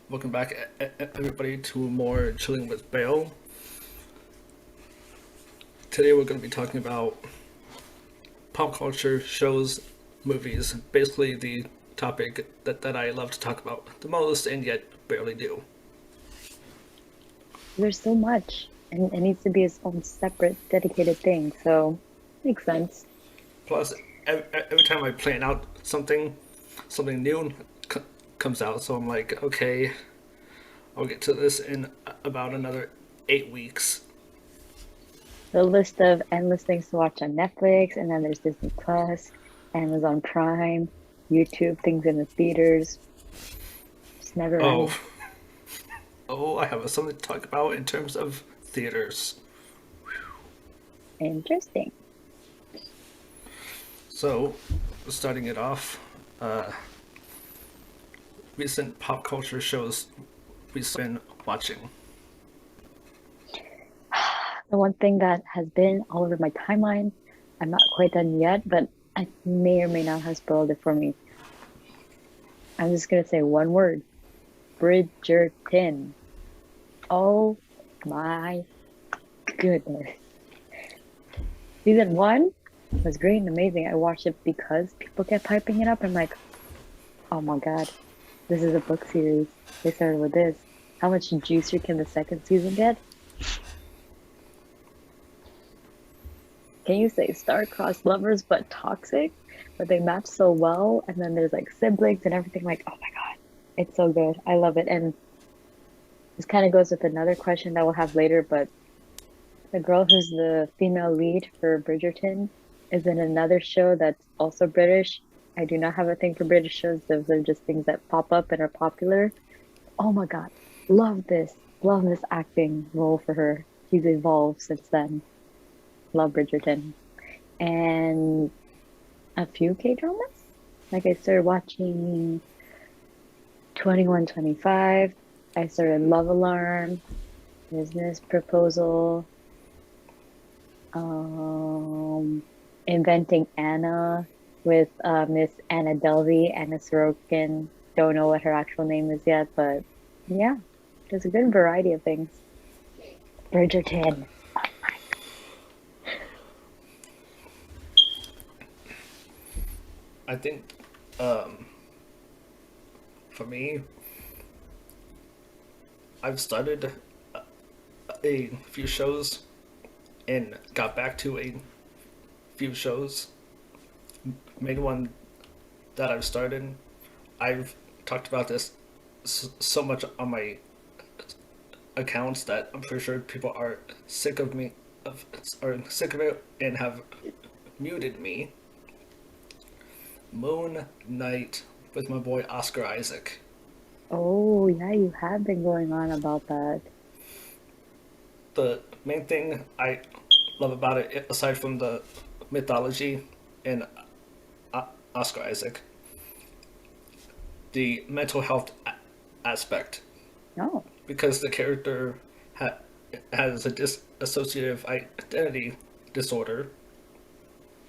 Welcome back, everybody, to more Chilling with Beaw. Today we're going to be talking about pop culture, shows, movies, basically the topic that I love to talk about the most and yet barely do. There's so much, and it needs to be its own separate, dedicated thing. So, makes sense. Plus, every time I plan out something new comes out, so I'm like, okay, I'll get to this in about another 8 weeks. The list of endless things to watch on Netflix, and then there's Disney Plus, Amazon Prime, YouTube, things in the theaters. Just never Oh, ending. oh, I have something to talk about in terms of theaters. Interesting. So, starting it off, uh, recent pop culture shows we've been watching. The one thing that has been all over my timeline, I'm not quite done yet, but I may or may not have spoiled it for me. I'm just gonna say one word: Bridgerton. Oh my goodness. Season one was great and amazing. I watched it because people kept hyping it up. I'm like, oh my God, this is a book series. They started with this. How much juicier can the second season get? Can you say star-crossed lovers but toxic? But they match so well. And then there's like siblings and everything. Like, oh my God, it's so good. I love it. And this kind of goes with another question that we'll have later, but the girl who's the female lead for Bridgerton is in another show that's also British. I do not have a thing for British shows. Those are just things that pop up and are popular. Oh my God. Love this. Love this acting role for her. She's evolved since then. Love Bridgerton. And a few K dramas. Like I started watching 2125. I started Love Alarm, Business Proposal, um, Inventing Anna with Miss Anna Delvey, Anna Sorokin. Don't know what her actual name is yet, but yeah, there's a good variety of things. Bridgerton. I think, um, for me, I've started a few shows and got back to a few shows. Main one that I've started, I've talked about this so much on my accounts that I'm pretty sure people are sick of me, are sick of it, and have muted me. Moon Knight with my boy Oscar Isaac. Oh, yeah, you have been going on about that. The main thing I love about it, aside from the mythology and Oscar Isaac, the mental health aspect, No. because the character ha- has a dissociative identity disorder.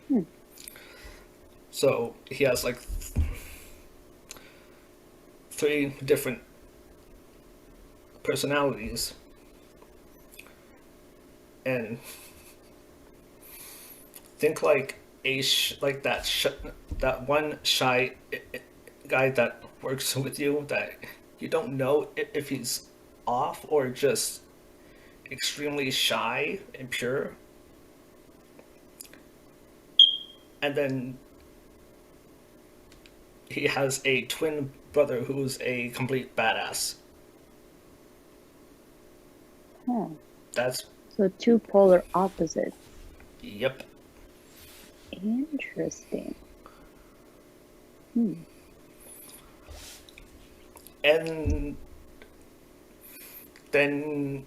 Hmm. So he has like three different personalities, and think like like that one shy guy that works with you that you don't know if he's off or just extremely shy and pure, and then he has a twin brother who's a complete badass. Huh. That's So two polar opposites. yep. Interesting. Hmm. And then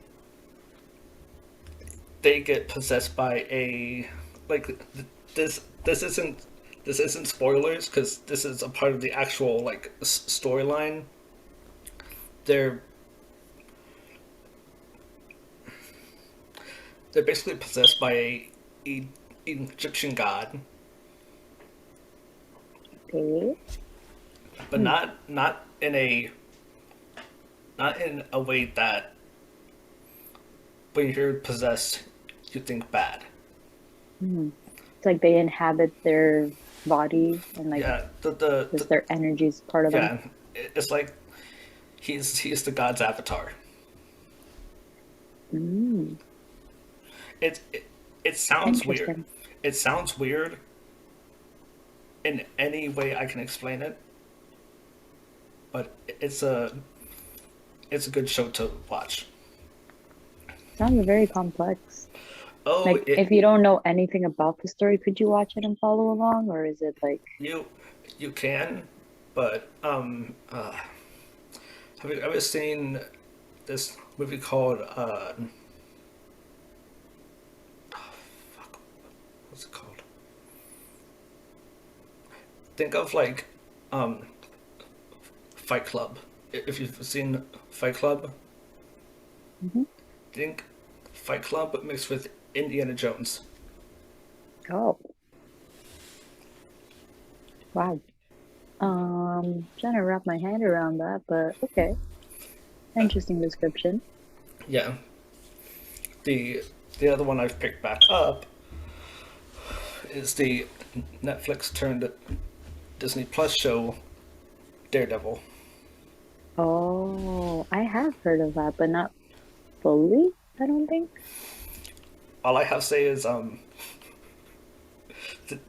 they get possessed by a like this isn't spoilers because this is a part of the actual like storyline. They're they're basically possessed by a Egyptian god, Okay. but Hmm. not in a not in a way that when you hear possessed, you think bad. Hmm. It's like they inhabit their body and like Yeah, just their energy is part of them. yeah, it's like he's the god's avatar. Mm, It it, it sounds weird. interesting. It sounds weird in any way I can explain it, but it's a good show to watch. Sounds very complex. Oh, Like, if you don't know anything about the story, could you watch it and follow along, or is it like, you you can, but have you ever seen this movie called what's it called? Think of like um Fight Club. If you've seen Fight Club, mhm. think Fight Club mixed with Indiana Jones. Oh, wow. Trying to wrap my head around that, but okay. Interesting description. Yeah. The the other one I've picked back up is the Netflix turned Disney Plus show Daredevil. Oh, I have heard of that, but not fully, I don't think. All I have to say is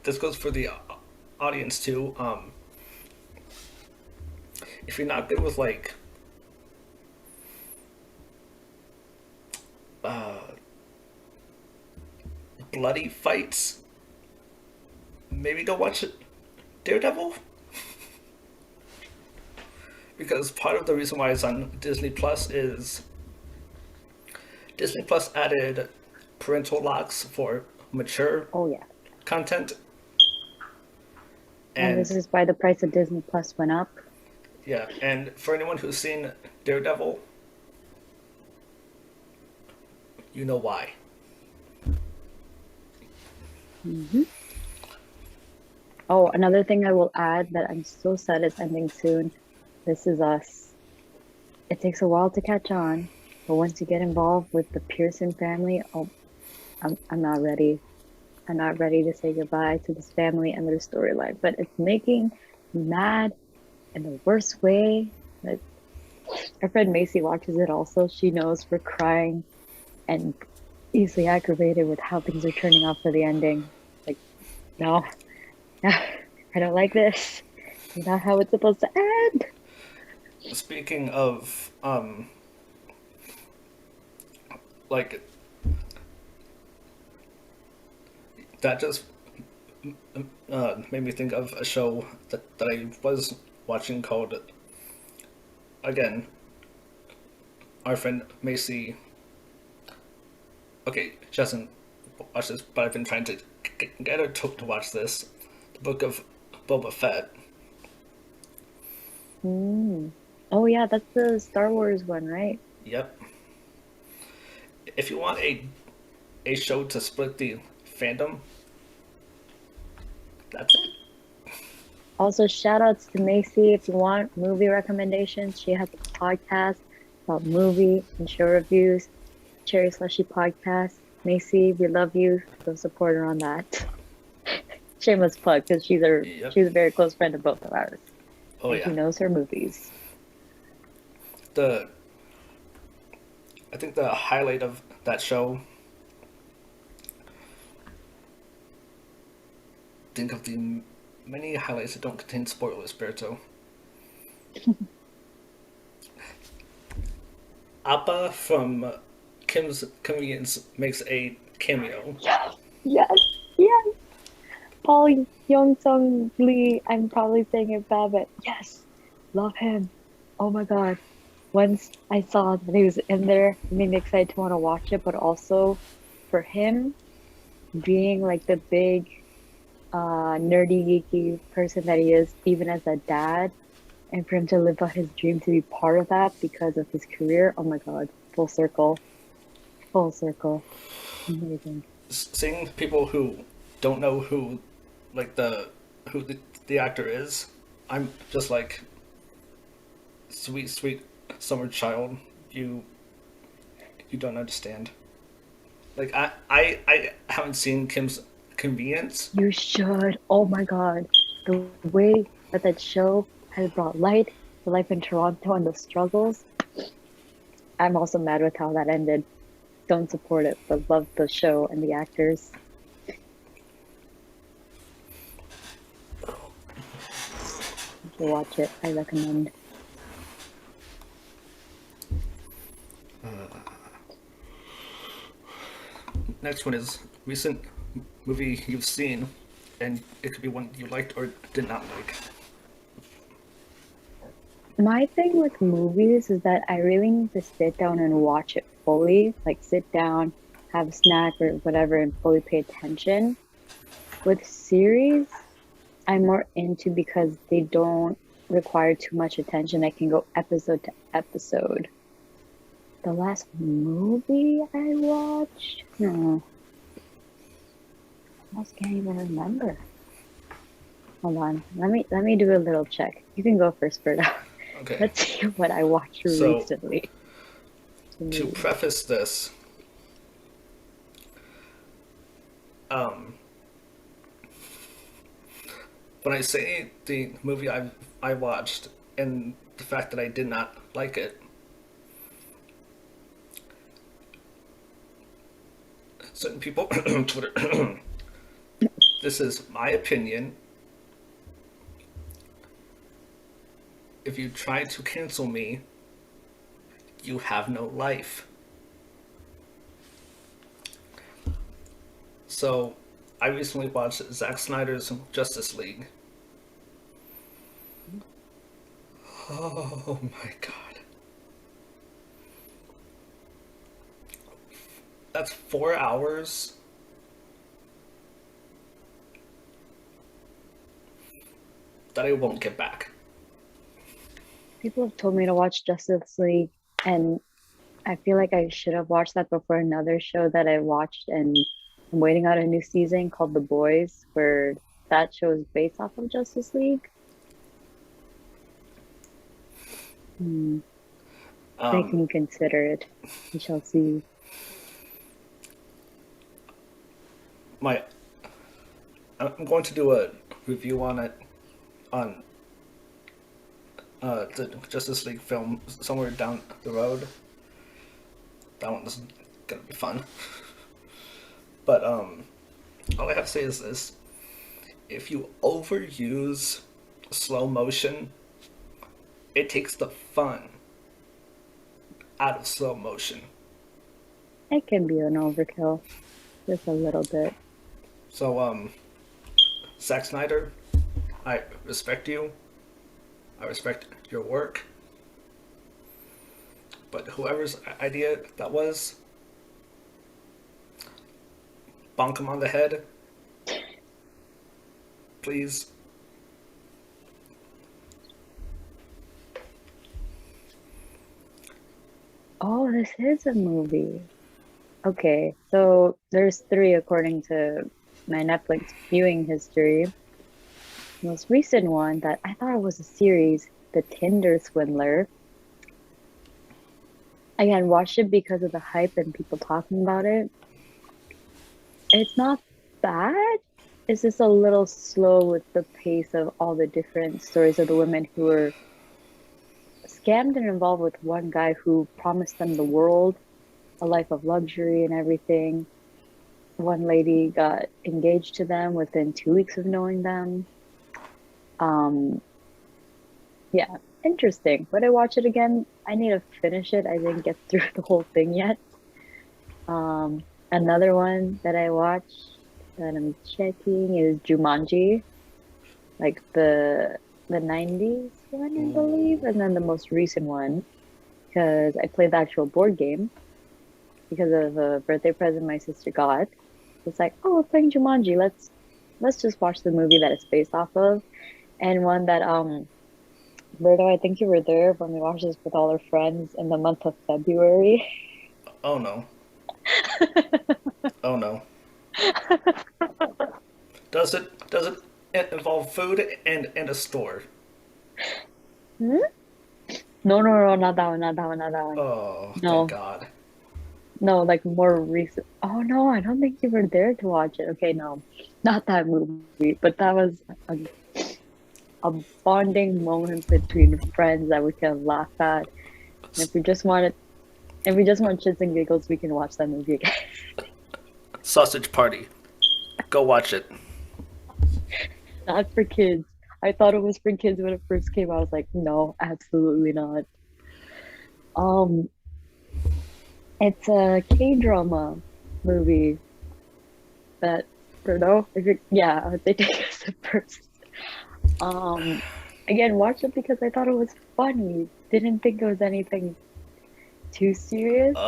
this goes for the audience too. If you're not good with like uh, bloody fights, maybe don't watch it. Daredevil, because part of the reason why it's on Disney Plus is Disney Plus added parental locks for mature Oh, yeah. content, And this and is why the price of Disney Plus went up. yeah, and for anyone who's seen Daredevil, you know why. Hmm. Oh, another thing I will add that I'm so sad is ending soon. This Is Us. It takes a while to catch on, but once you get involved with the Pearson family, oh, I'm not ready. I'm not ready to say goodbye to this family and their storyline. But it's making me mad in the worst way. Like, our friend Macy watches it also. She knows we're crying and easily aggravated with how things are turning out for the ending. Like, no, no, I don't like this. Not how it's supposed to end. Speaking of like that just made me think of a show that I was watching called again our friend Macy. Okay, she hasn't watched this, but I've been trying to get her to watch this. The Book of Boba Fett. Mm. Oh yeah, that's the Star Wars one, right? Yep. If you want a show to split the fandom, that's it. Also, shout outs to Macy. If you want movie recommendations, she has a podcast about movie and show reviews. Cherry Slushy Podcast. Macy, we love you. Go support her on that. Shameless plug because Yep. she's a very close friend of both of ours, Oh and she yeah. knows her movies. The I think the highlight of that show. Think of the many highlights that don't contain spoilers, Berto. Appa from Kim's Convenience makes a cameo. Yes, yes, yes. Paul Young Sung Lee. I'm probably saying it bad, but yes, love him. Oh my God. Once I saw that he was in there, it made me excited to want to watch it, but also for him being like the big nerdy geeky person that he is, even as a dad, and for him to live out his dream to be part of that because of his career. Oh my God, full circle, full circle. Amazing. Seeing people who don't know who, like the actor is, I'm just like, sweet, sweet summer child, you you don't understand. Like I haven't seen Kim's Convenience. You should. Oh my God. The way that that show has brought light to life in Toronto and the struggles. I'm also mad with how that ended. Don't support it, but love the show and the actors. You should watch it. I recommend. Next one is recent movie you've seen, and it could be one you liked or did not like. My thing with movies is that I really need to sit down and watch it fully, like sit down, have a snack or whatever, and fully pay attention. With series, I'm more into because they don't require too much attention. I can go episode to episode. The last movie I watched, no, I almost can't even remember. Hold on, let me do a little check. You can go first, Berta. Okay, Let's see what I watched so recently. to Hmm. preface this, um, when I say the movie I watched and the fact that I did not like it, certain people on Twitter, this is my opinion. If you try to cancel me, you have no life. So, I recently watched Zack Snyder's Justice League. Oh my god. That's 4 hours that I won't get back. People have told me to watch Justice League, and I feel like I should have watched that before another show that I watched, and I'm waiting out a new season called The Boys, where that show is based off of Justice League. Hmm. I Um, can consider it. We shall see. my I'm going to do a review on it on the Justice League film somewhere down the road. That one's gonna be fun. But all I have to say is this: if you overuse slow motion, it takes the fun out of slow motion. It can be an overkill, just a little bit. So Zack Snyder, I respect you. I respect your work. But whoever's idea that was, bonk him on the head, please. Oh, this is a movie. Okay, so there's three according to my Netflix viewing history. Most recent one that I thought it was a series, The Tinder Swindler. Again, watched it because of the hype and people talking about it. It's not bad. It's just a little slow with the pace of all the different stories of the women who were scammed and involved with one guy who promised them the world, a life of luxury and everything. One lady got engaged to them within 2 weeks of knowing them. Um, yeah, interesting. Would I watch it again? I need to finish it. I didn't get through the whole thing yet. Another one that I watched that I'm checking is Jumanji, like the 90s one, I believe, and then the most recent one because I played the actual board game because of a birthday present my sister got. It's like, oh, we're playing Jumanji. Let's just watch the movie that it's based off of. And one that Berto, I think you were there when we watched this with all our friends in the month of February. Oh no. Oh no. Does it involve food and a store? Hmm? No, no, no, not that one, not that one, not that one. Oh, thank No, God. no, like more recent. Oh no, I don't think you were there to watch it. Okay, no, not that movie, but that was a, a bonding moment between friends that we can laugh at. And S- if we just want shits and giggles, we can watch that movie again. Sausage Party. Go watch it. Not for kids. I thought it was for kids when it first came out. I was like, no, absolutely not. Um, it's a K-drama movie that, Bruno, if you yeah, I would say take us the first. Um, again, watched it because I thought it was funny. Didn't think it was anything too serious.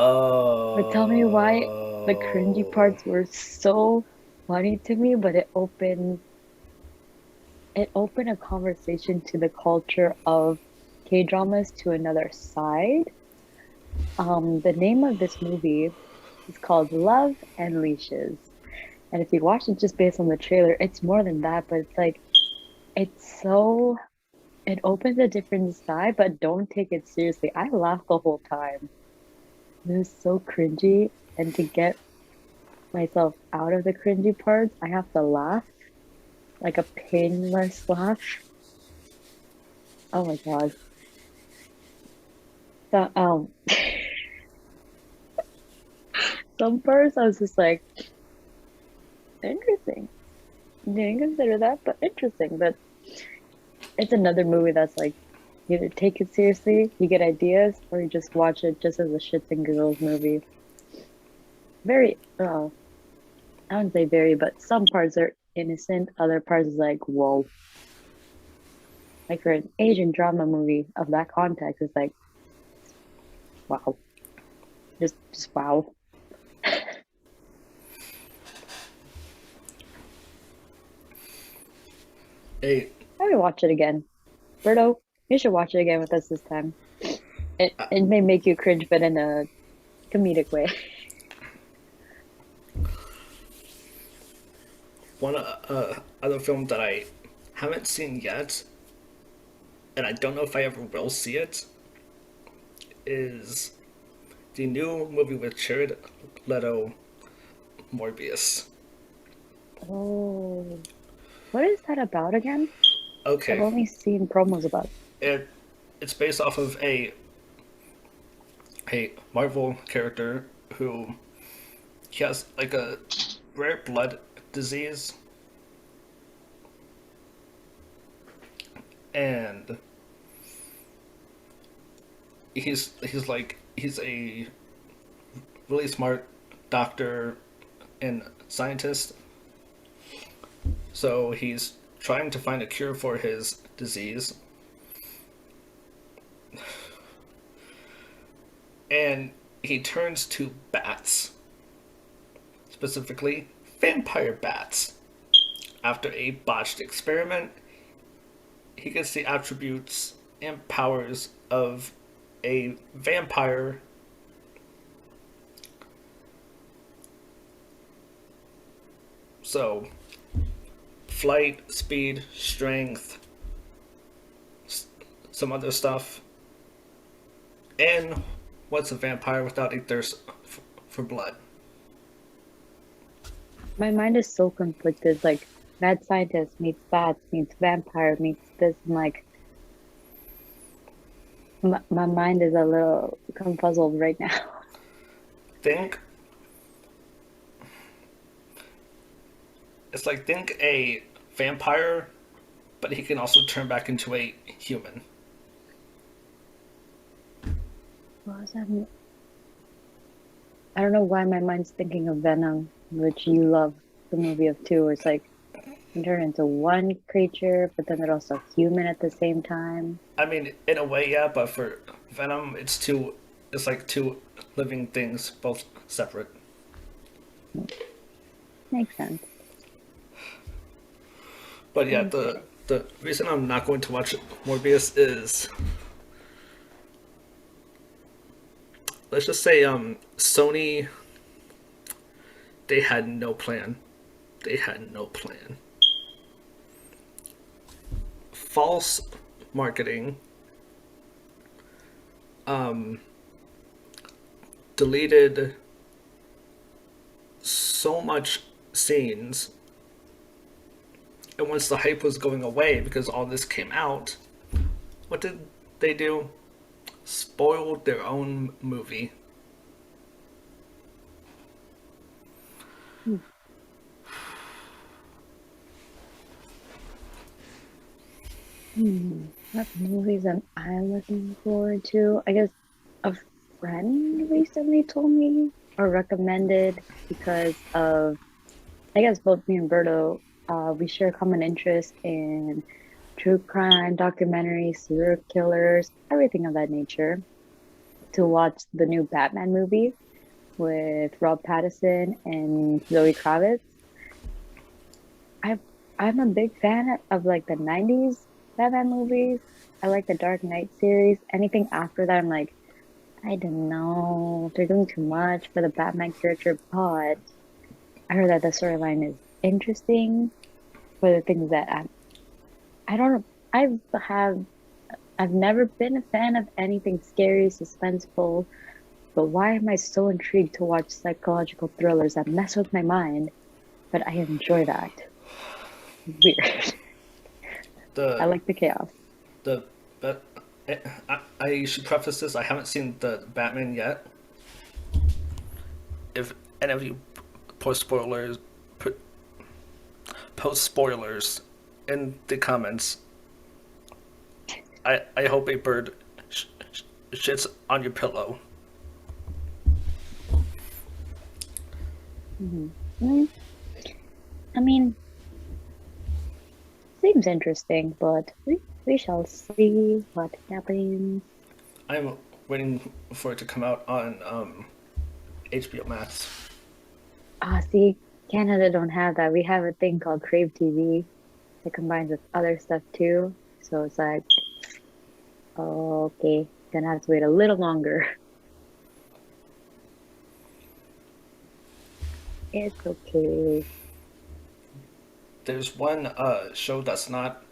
But tell me why the cringy Oh. parts were so funny to me, but it opened a conversation to the culture of K-dramas to another side. The name of this movie is called Love and Leashes. And if you watch it just based on the trailer, it's more than that, but it's like it's so it opens a different side, but don't take it seriously. I laughed the whole time. It was so cringy, and to get myself out of the cringy parts, I have to laugh, like a painless laugh. Oh my God. So, some parts I was just like, interesting. Didn't consider that, but interesting. But it's another movie that's like, you either take it seriously, you get ideas, or you just watch it just as a shits and giggles movie. Very, I wouldn't say very, but some parts are innocent, other parts is like, whoa. Like for an Asian drama movie of that context, it's like, wow. Just wow. Hey, I would watch it again. Berto, you should watch it again with us this time. It may make you cringe, but in a comedic way. one other film that I haven't seen yet, and I don't know if I ever will see it, is the new movie with Jared Leto, Morbius. Oh, what is that about again? I've Okay, only seen promos about it. it it's based off of a Marvel character who he has like a rare blood disease, and he's a really smart doctor and scientist. So he's trying to find a cure for his disease, and he turns to bats, specifically vampire bats. After a botched experiment, he gets the attributes and powers of a vampire. So, flight, speed, strength, some other stuff. And what's a vampire without a thirst for blood? My mind is so conflicted. Like, mad scientist meets bats meets vampire meets this. I'm like, my mind is a little confuzzled right now. Think think a vampire, but he can also turn back into a human. What was that? I don't know why my mind's thinking of Venom, which you love the movie of two, where it's like you turn into one creature, but then they're also human at the same time. I mean, in a way, yeah, but for Venom, it's like two living things, both separate. Makes sense. But yeah, Okay. the reason I'm not going to watch Morbius is, let's just say, Sony, they had no plan. They had no plan. False marketing, um, deleted so much scenes, and once the hype was going away because all this came out, what did they do? Spoiled their own movie. What movies am I looking forward to? I guess a friend recently told me or recommended because of, I guess both me and Berto, we share common interest in true crime, documentaries, serial killers, everything of that nature. To watch the new Batman movie with Rob Pattinson and Zoe Kravitz. I I'm a big fan of like the 90s Batman movies. I like the Dark Knight series. Anything after that, I'm like, I don't know. They're doing too much for the Batman character, but I heard that the storyline is interesting for the things that I don't have I've never been a fan of anything scary, suspenseful, but why am I so intrigued to watch psychological thrillers that mess with my mind? But I enjoy that. Weird. I The like the chaos. the but I should preface this. I haven't seen the Batman yet. If any of you post spoilers, put post spoilers in the comments. I hope a bird shits on your pillow. Mm, I mean, seems interesting, but we shall see what happens. I'm waiting for it to come out on HBO Max. Ah, see, Canada don't have that. We have a thing called Crave TV that combines with other stuff too. So it's like, okay, gonna have to wait a little longer. It's okay. There's one show that's not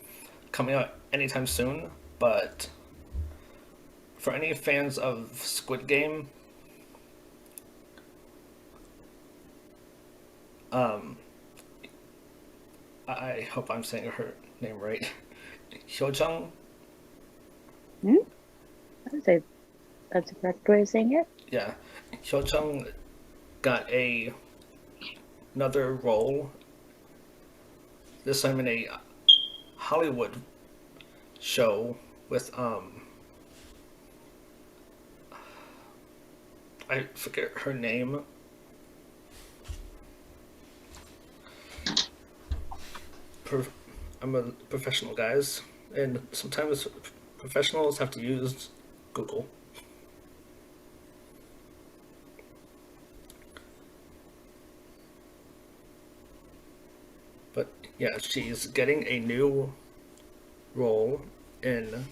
coming out anytime soon, but for any fans of Squid Game, um, I hope I'm saying her name right. Hyojeong, Hmm? I would say that's the correct way of saying it. yeah, Hyojeong got another role. This time in a Hollywood show with I forget her name. I'm a professional, guys, and sometimes professionals have to use Google. But yeah, she's getting a new role in.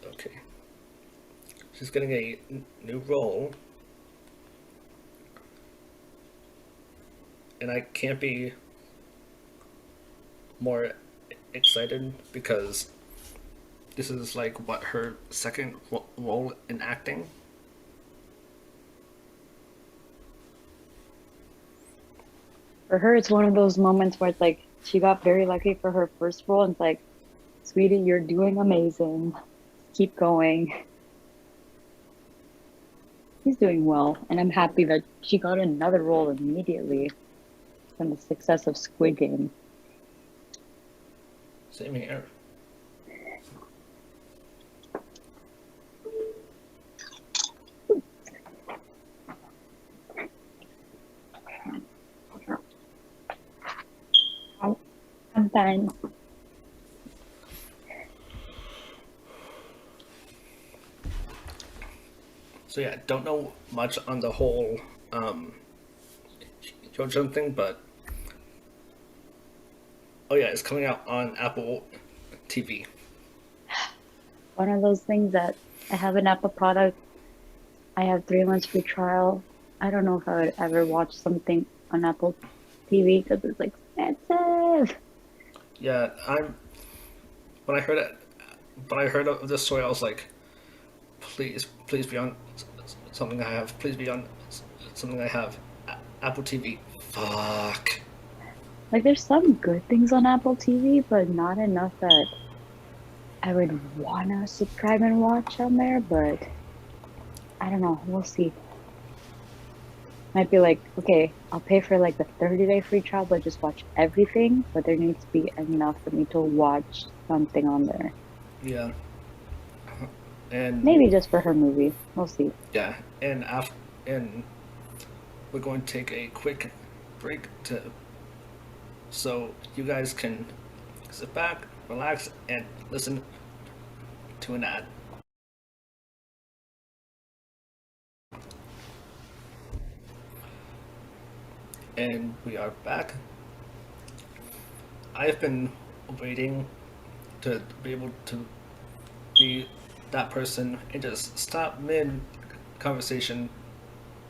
Okay, she's getting a new role, and I can't be more excited because this is like what her second role in acting. For her, it's one of those moments where it's like she got very lucky for her first role, and it's like, sweetie, you're doing amazing. Keep going. He's doing well, and I'm happy that she got another role immediately from the success of Squid Game. Same here. I'm, I'm fine. So yeah, don't know much on the whole Hyojun thing, but oh yeah, it's coming out on Apple TV. One of those things that I have an Apple product. I have 3 months free trial. I don't know if I would ever watch something on Apple TV because it's expensive. Yeah, I'm when I heard it but I heard of this story. I was like, please be on something I have. Please be on something I have. Apple TV. Fuck. Like there's some good things on Apple TV, but not enough that I would wanna subscribe and watch on there, but I don't know. We'll see. Might be like, okay, I'll pay for like the 30-day free trial, but just watch everything. But there needs to be enough for me to watch something on there. Yeah. And Maybe just for her movie. We'll see. yeah, and we're going to take a quick break to so you guys can sit back, relax, and listen to an ad. And we are back. I've been waiting to be able to be that person and just stop mid conversation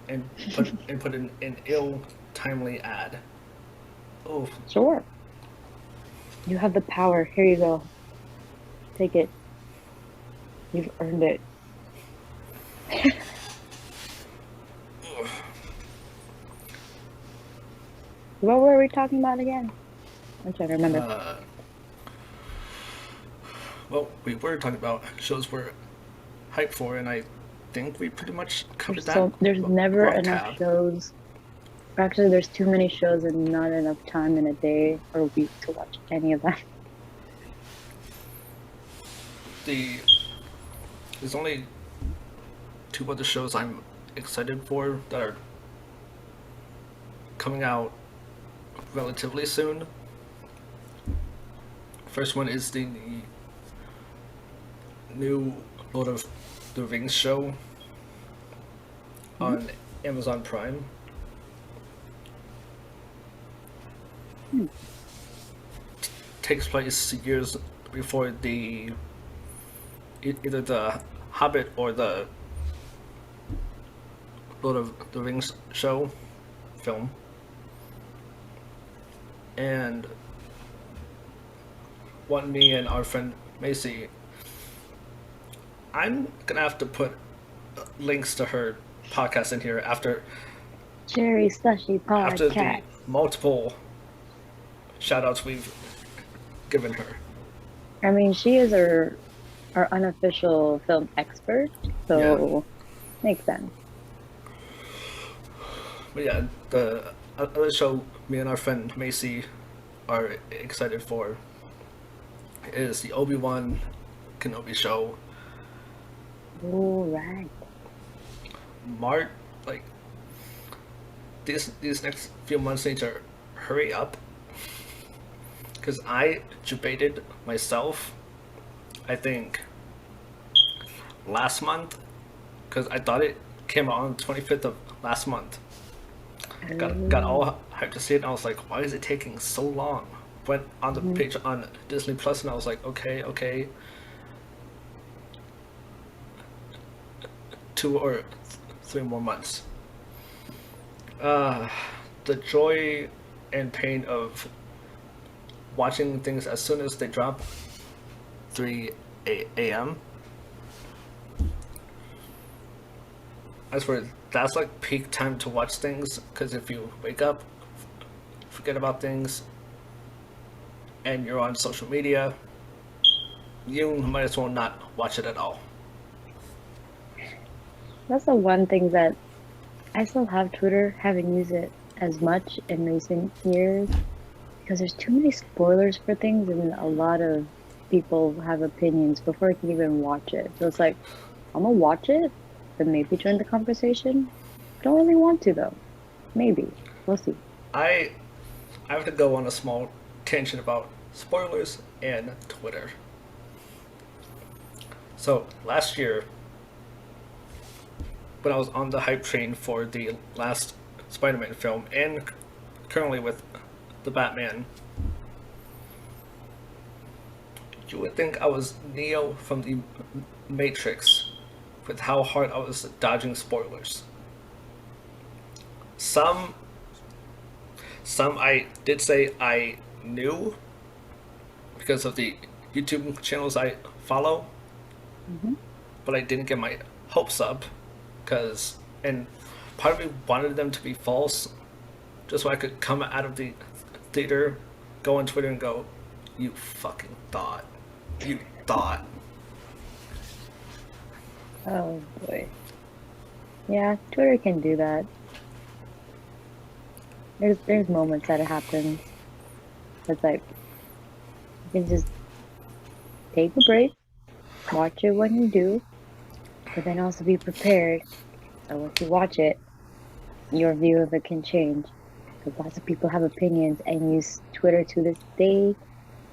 and put in an ill timely ad. Oh, Sure. You have the power. Here you go. Take it. You've earned it. What were we talking about again? I'm trying to remember. well, we were talking about shows we're hyped for, and I think we pretty much covered that. There's never Wrong enough tab. shows. Actually, there's too many shows and not enough time in a day or a week to watch any of them. There's only two other shows I'm excited for that are coming out relatively soon. First one is the new Lord of the Rings show on Amazon Prime. Takes place years before either the Hobbit or the Lord of the Rings show film. And one me and our friend Macy, I'm gonna have to put links to her podcast in here Jerry Slushy after the Podcast. multiple shout outs we've given her. I mean, she is our unofficial film expert, so makes sense. But yeah, the other show me and our friend Macy are excited for is the Obi-Wan Kenobi show. All right. Mart, like these next few months need to hurry up because I debated myself. I think last month because I thought it came out on the 25th of last month. Got all hyped to see it, and I was like, why is it taking so long? Went on the page on Disney Plus, and I was like, okay, 2 or 3 more months. The joy and pain of watching things as soon as they drop 3 a.m. I swear that's like peak time to watch things because if you wake up, forget about things, and you're on social media, you might as well not watch it at all. That's the one thing that I still have Twitter, haven't used it as much in recent years because there's too many spoilers for things and a lot of people have opinions before I can even watch it. So it's like, I'm gonna watch it, then maybe join the conversation. Don't really want to though. Maybe. We'll see. I have to go on a small tangent about spoilers and Twitter. So last year, when I was on the hype train for the last Spider-Man film and currently with the Batman, you would think I was Neo from the Matrix with how hard I was dodging spoilers. Some I did say I knew because of the YouTube channels I follow, Hmm. but I didn't get my hopes up because, and part of me wanted them to be false, just so I could come out of the theater, go on Twitter and go, "You fucking thought, you thought." Oh boy. Yeah, Twitter can do that. There's moments that it happens. It's like you can just take a break, watch it when you do, but then also be prepared. So once you watch it, your view of it can change. Because lots of people have opinions and use Twitter to this day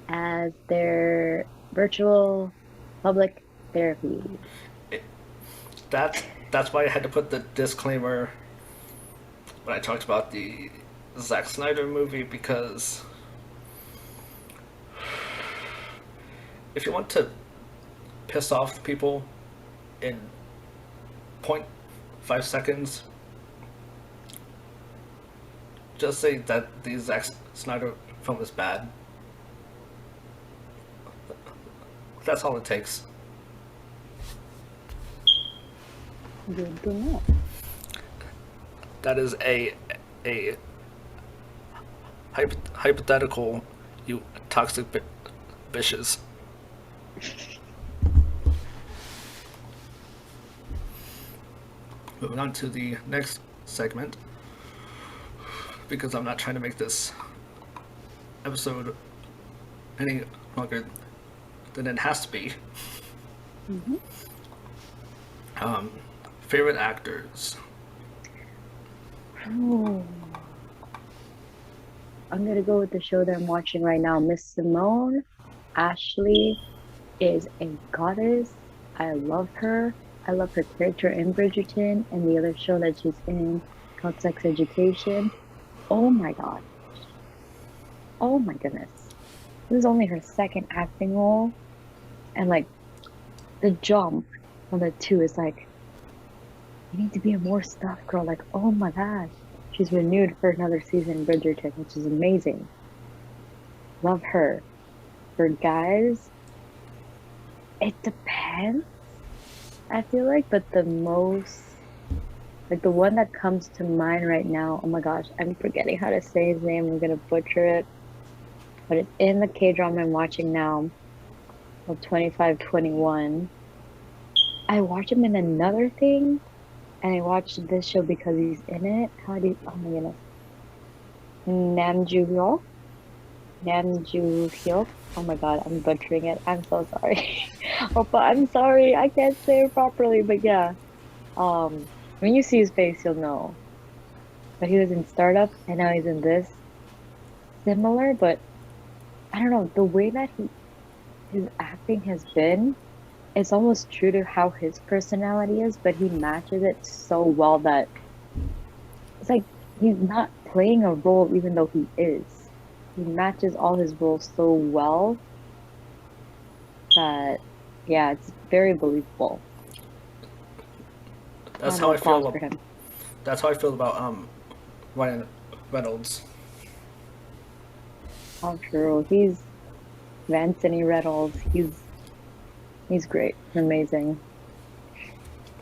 as their virtual public therapy. That's why I had to put the disclaimer when I talked about the Zack Snyder movie, because if you want to piss off people in point 0.5 seconds, just say that the Zack Snyder film is bad. That's all it takes. Good to know. That is a hypothetical, you toxic bitches. Moving on to the next segment, because I'm not trying to make this episode any longer than it has to be. Hmm. Um, Favorite actors. Oh, I'm gonna go with the show that I'm watching right now. Miss Simone Ashley is a goddess. I love her. I love her character in Bridgerton and the other show that she's in called Sex Education. Oh my God. Oh my goodness. This is only her second acting role. And like the jump from the two is like, you need to be in more stuff, girl. Like, oh my gosh. She's renewed for another season in Bridgerton, which is amazing. Love her. For guys, it depends, I feel like, but the most, like the one that comes to mind right now, oh my gosh, I'm forgetting how to say his name. I'm gonna butcher it, but it's in the K-drama I'm watching now called 2521. I watch him in another thing, and I watched this show because he's in it. How do you, oh my goodness. Namjoon Namjoon. Oh my God, I'm butchering it. I'm so sorry. Oppa, I'm sorry. I can't say it properly, but yeah. When you see his face, you'll know. But he was in Startup and now he's in this. Similar, but I don't know, the way that his acting has been, it's almost true to how his personality is, but he matches it so well that it's like he's not playing a role even though he is. He matches all his roles so well that yeah, it's very believable. That's Round how of I feel. applause for him. That's how I feel about Ryan Reynolds. All true. He's Anthony Reynolds. He's great. Amazing.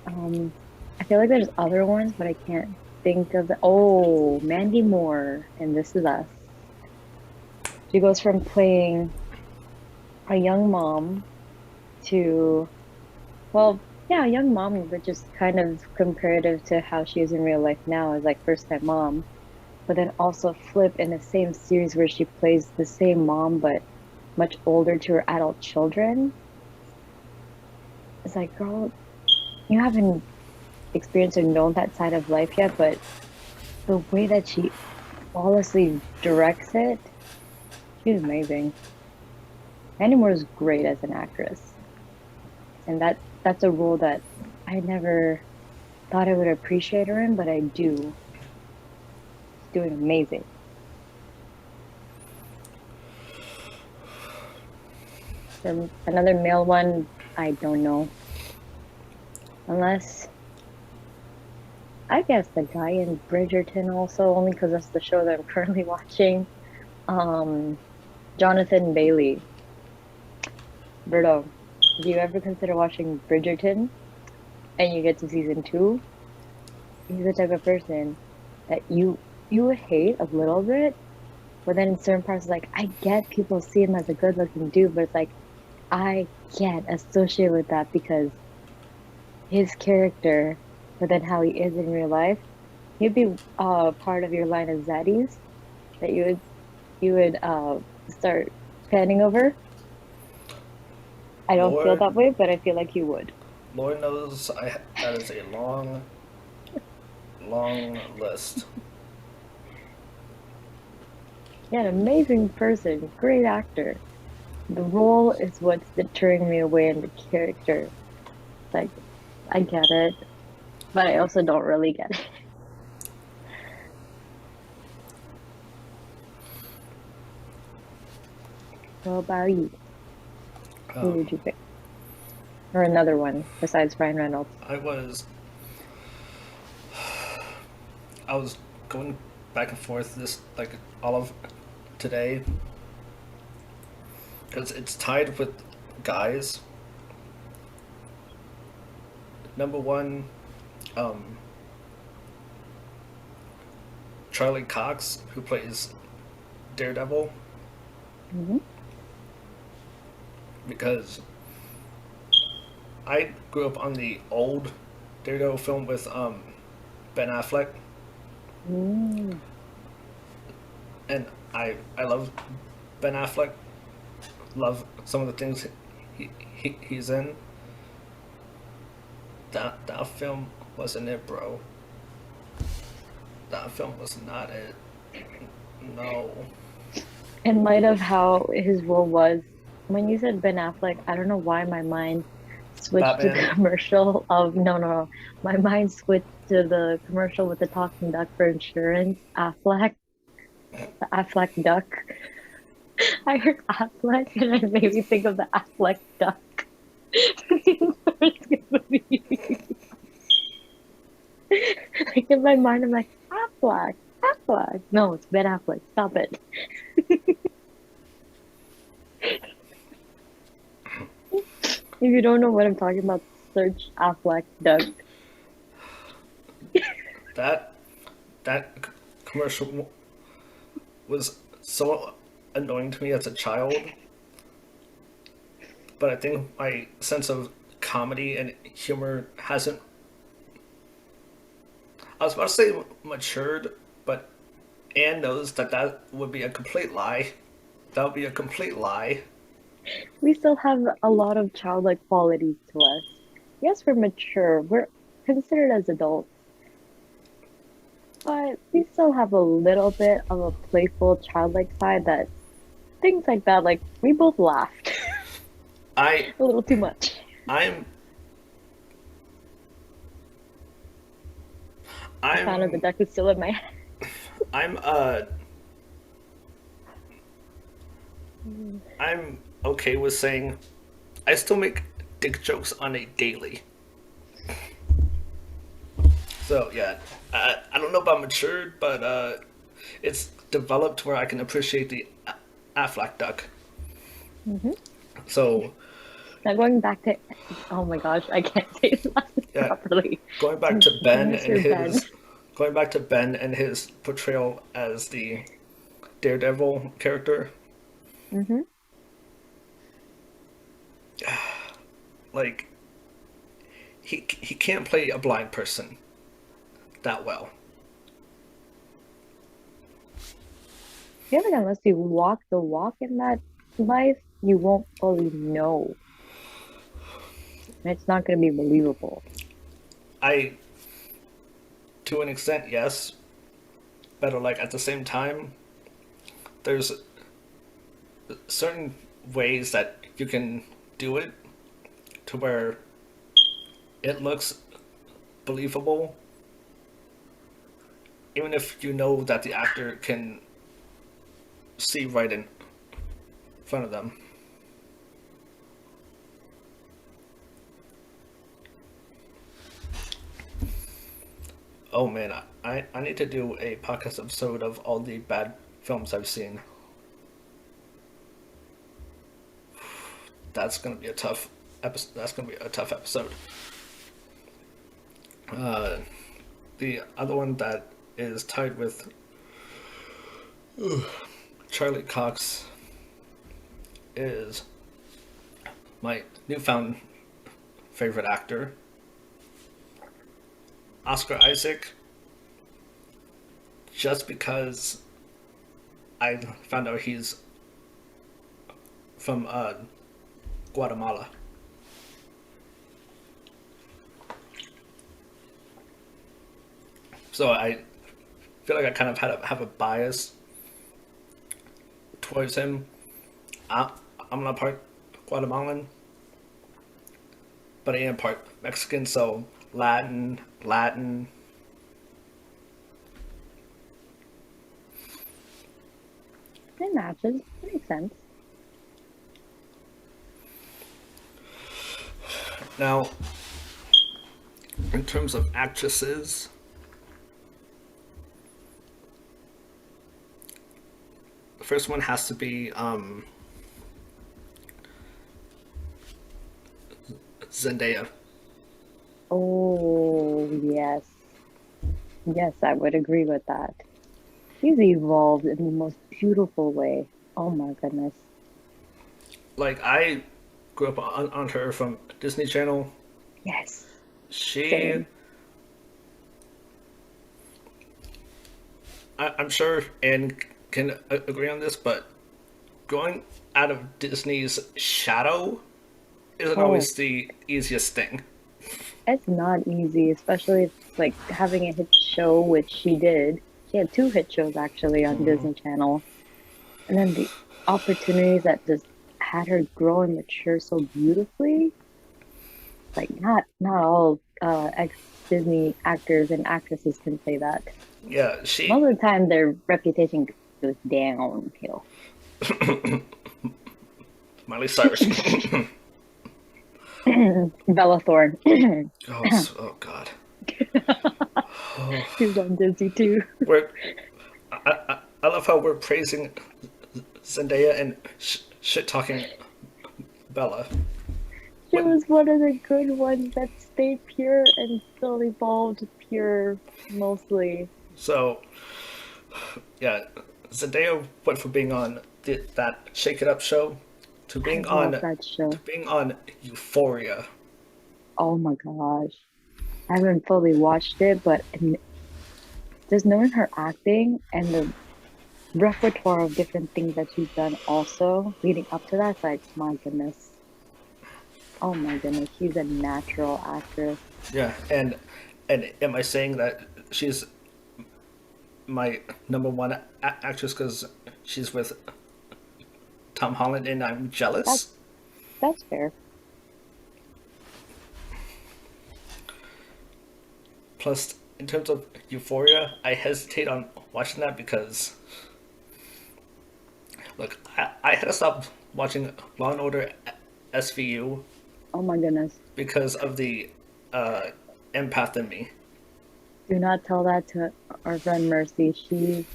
Um, I feel like there's other ones, but I can't think of the. Oh, Mandy Moore and This Is Us. She goes from playing a young mom to, well, yeah, a young mom, but just kind of comparative to how she is in real life now as like first time mom. But then also flip in the same series where she plays the same mom, but much older to her adult children. It's like, girl, you haven't experienced or known that side of life yet, but the way that she flawlessly directs it, she's amazing. Mandy Moore is great as an actress, and that's a role that I never thought I would appreciate her in, but I do. She's doing amazing. Another male one, I don't know, unless I guess the guy in Bridgerton also, only because that's the show that I'm currently watching. Um, Jonathan Bailey. Berto, do you ever consider watching Bridgerton and you get to season two? He's the type of person that you would hate a little bit, but then in certain parts, like I get people see him as a good looking dude, but it's like I can't associate with that because his character, but then how he is in real life, he'd be part of your line of zaddies that you would start fanning over. I don't feel Lord, that way, but I feel like you would. Lord knows that is a long, long list. Yeah, an amazing person, great actor. The role is what's deterring me away in the character. Like, I get it, but I also don't really get it. What about you? Who Um, would you pick? Or another one besides Ryan Reynolds? I was I was going back and forth this like all of today because it's tied with guys. Number one, um, Charlie Cox, who plays Daredevil, Hmm. because I grew up on the old Daredevil film with Ben Affleck, Mm. and I love Ben Affleck. Love some of the things he's in. That film wasn't it, bro. That film was not it. No. In light of how his role was, when you said Ben Affleck, I don't know why my mind switched to the Batman. commercial of no. My mind switched to the commercial with the talking duck for insurance, Affleck, the Affleck duck. I heard Affleck and it made me think of the Affleck duck. Like in my mind, I'm like, Affleck, Affleck. No, it's Ben Affleck. Stop it. If you don't know what I'm talking about, search Affleck duck. That that commercial was so annoying to me as a child, but I think my sense of comedy and humor hasn't. I was about to say matured, but Anne knows that that would be a complete lie. That would be a complete lie. We still have a lot of childlike qualities to us. Yes, we're mature. We're considered as adults, but we still have a little bit of a playful, childlike side that things like that, like we both laughed I a little too much. I'm The sound of the I'm duck is still in my head. I'm I'm okay with saying I still make dick jokes on a daily. So yeah, I don't know about matured, but it's developed where I can appreciate the Aflac duck. Hmm. So Now going back to, oh my gosh, I can't say his last name yeah, properly. going back to Ben and Mr. Ben. his going back to Ben and his portrayal as the Daredevil character, Hmm. like he can't play a blind person that well. I feel like unless you walk the walk in that life, you won't fully know. And it's not going to be believable. I, to an extent, yes, but like at the same time, there's certain ways that you can do it to where it looks believable, even if you know that the actor can see right in front of them. Oh man, I need to do a podcast episode of all the bad films I've seen. that's gonna be a tough episode. That's gonna be a tough episode. Uh, the other one that is tied with Charlie Cox is my newfound favorite actor, Oscar Isaac, just because I found out he's from Guatemala. So I feel like I kind of have a bias towards him. I, I'm not part Guatemalan, but I am part Mexican, so Latin. It matches. Makes sense. Now, in terms of actresses, the first one has to be Zendaya. Oh, yes. Yes, I would agree with that. She's evolved in the most beautiful way. Oh my goodness. Like I grew up on her from Disney Channel. Yes, She, same. I'm sure, Anne can agree on this, but growing out of Disney's shadow isn't Oh, always the easiest thing. it's not easy, especially if, like having a hit show, which she did. She had two hit shows actually on Disney Channel. And then the opportunities that just had her grow and mature so beautifully. Like not all ex Disney actors and actresses can say that. Yeah, she, Most of the time their reputation goes downhill. Miley Cyrus. Bella Thorne. Oh, oh God. She was on Disney too. We're, I love how we're praising Zendaya and shit talking Bella. She When was one of the good ones that stayed pure and still evolved pure mostly. so yeah, Zendaya went from being on that Shake It Up show to I being love on that show. Euphoria. Oh my gosh. I haven't fully watched it, but just knowing her acting and the repertoire of different things that she's done also leading up to that, it's like, my goodness. Oh my goodness. She's a natural actress. Yeah, and am I saying that she's my number one actress because she's with Tom Holland and I'm That's jealous? that's fair. Plus, in terms of Euphoria, I hesitate on watching that because, look, I had to stop watching Law and Order SVU Oh my goodness. because of the uh, empath in me. Do not tell that to our friend Mercy. She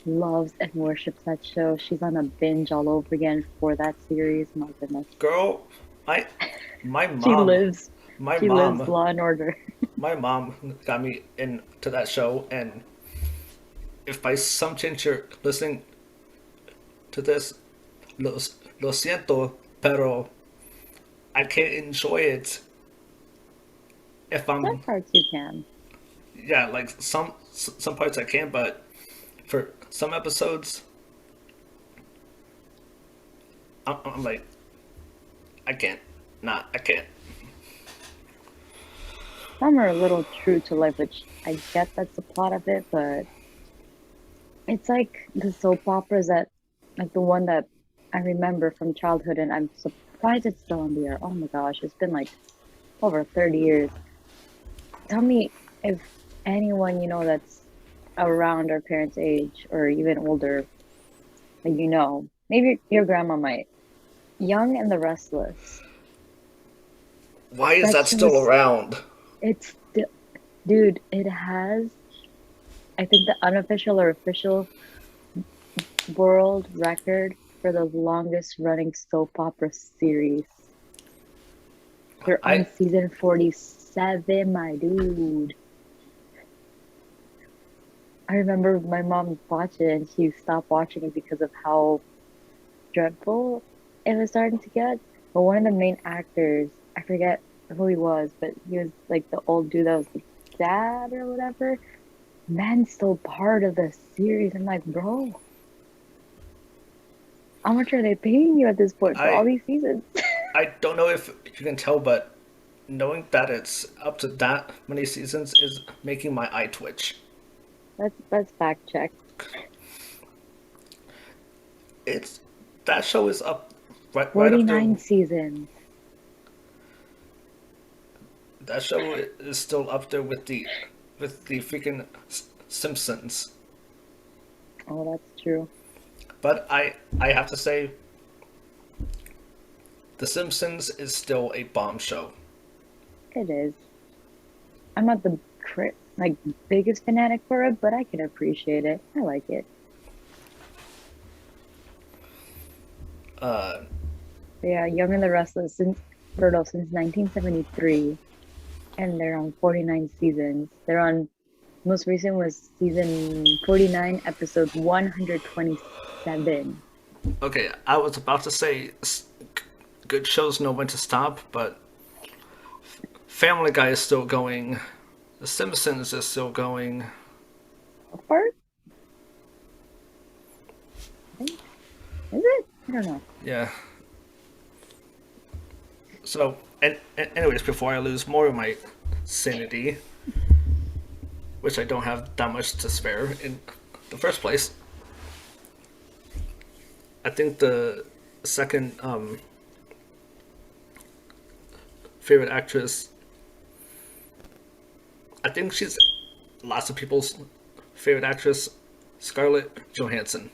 loves and worships that show. She's on a binge all over again for that series. My goodness. Girl, my my She mom, lives my she lives mom, Law and Order. my mom got me into that show, and if by some chance you're listening to this, lo siento, pero I can't enjoy it if Some I'm parts you can. yeah, like some parts I can, but for some episodes, I'm like I can't, not I can't. Some are a little true to life, which I get that's the plot of it, but it's like the soap operas that, like the one that I remember from childhood, and I'm surprised it's still on the air. Oh my gosh, it's been like over 30 years. Tell me if anyone you know that's around our parents' age or even older, that you know, maybe your grandma might. Young and the Restless. Why is That that show still is, around? it's still, dude, it has, I think, the unofficial or official world record for the longest running soap opera series. They're on I season 47, my dude. I remember my mom watched it and she stopped watching it because of how dreadful it was starting to get. But one of the main actors, I forget who he was, but he was like the old dude that was the dad or whatever. Man's still part of the series. I'm like, bro, how much are they paying you at this point for all I these seasons? I don't know if you can tell, but knowing that it's up to that many seasons is making my eye twitch. Let's fact check. It's that show is up right up there. 49 seasons. That show is still up there with the freaking Simpsons. Oh, that's true. But I have to say, The Simpsons is still a bomb show. It is. I'm not the like biggest fanatic for it, but I can appreciate it. I like it. Uh, But yeah, Young and the Restless since Birdo since 1973, and they're on 49 seasons. They're on most recent was season 49, episode 127. okay, I was about to say good shows know when to stop, but Family Guy is still going. The Simpsons is still going. How far? I think is it? I don't know. Yeah. So, anyways, before I lose more of my sanity, which I don't have that much to spare in the first place, I think the second favorite actress, I think she's lots of people's favorite actress, Scarlett Johansson.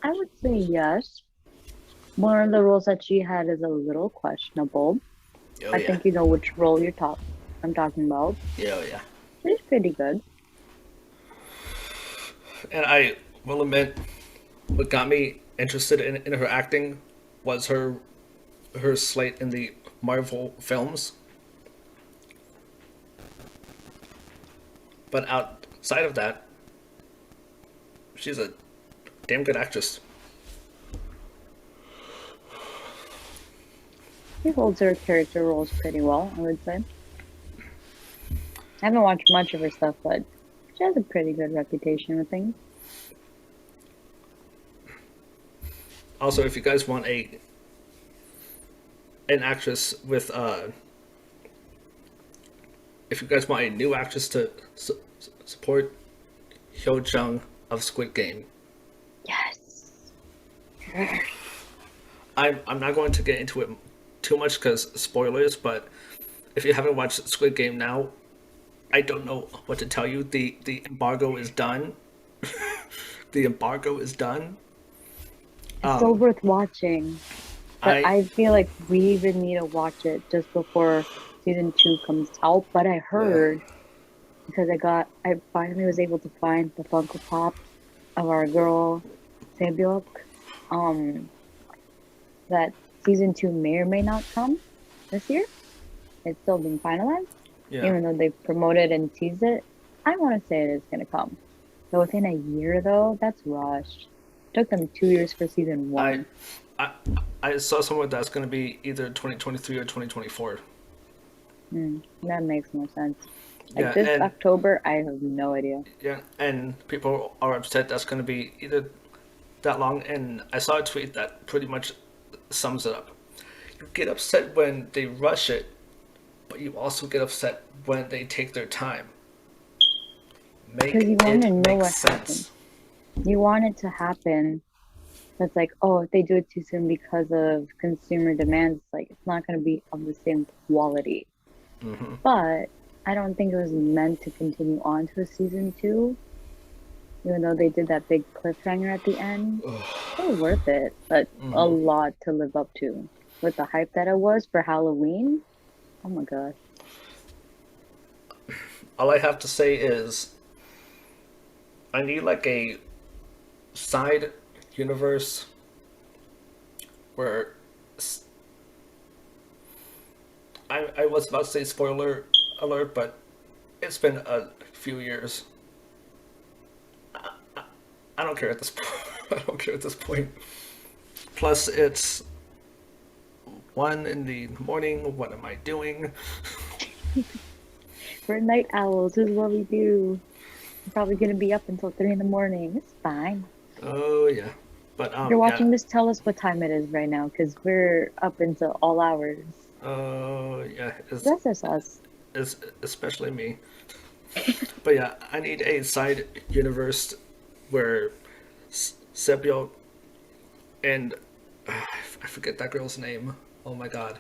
I would say yes. One of the roles that she had is a little questionable. Oh I yeah, think you know which role I'm talking about. yeah, oh yeah. She's pretty good. And I will admit, what got me interested in her acting was her slate in the Marvel films. But outside of that, she's a damn good actress. She holds her character roles pretty well, I would say. I haven't watched much of her stuff, but she has a pretty good reputation with things. Also, if you guys want an actress with if you guys want a new actress to support, Hyo Jung of Squid Game. Yes. I'm not going to get into it too much because spoilers, but if you haven't watched Squid Game now, I don't know what to tell you. The embargo is done. The embargo is done. It's so worth watching. But I I feel like we even need to watch it just before season 2 comes out. But I yeah. heard because I finally was able to find the Funko Pop of our girl Sebyok, um, that season 2 may or may not come this year. It's still being finalized, Yeah. even though they promoted and teased it. I want to say it is gonna come. So within a year, though, that's rushed. Took them 2 years for season I 1. I I saw somewhere that's going to be either 2023 or 2024. That makes more sense. Like Yeah, this and October, I have no idea. yeah, and people are upset that's going to be either that long. And I saw a tweet that pretty much sums it up. You get upset when they rush it, but you also get upset when they take their time. Because Make you want to it know make what happened. sense. You want it to happen. That's like, oh, if they do it too soon because of consumer demands, like it's not going to be of the same quality. But I don't think it was meant to continue on to a season 2, even though they did that big cliffhanger at the end. Still worth it, but a lot to live up to. With the hype that it was for Halloween, oh my gosh. All I have to say is I need like a side universe where I was about to say spoiler alert, but it's been a few years. I don't care at this point. I don't care at this point. Plus, it's 1 in the morning. What am I doing? We're night owls. This is what we do. I'm probably gonna be up until 3 in the morning. It's fine. Oh yeah, but If you're yeah. watching this, tell us what time it is right now, because we're up until all hours. Oh yeah. That's just us. It's especially me. But yeah, I need a side universe where Sepio and I forget that girl's name. Oh my god.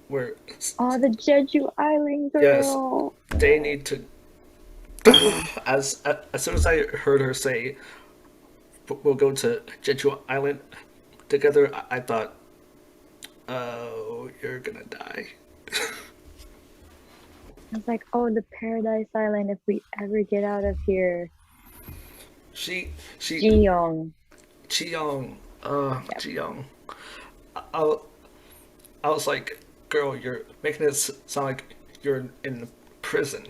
Where Oh, the Jeju Island yes, girl. they need to. As soon as I heard her say we'll go to Jeju Island together, I thought, oh, you're gonna die. I was like, oh, the Paradise Island. If we ever get out of here, She Jiyoung. Chiyoung, Yep. Chiyoung. I I was like, girl, you're making it sound like you're in prison.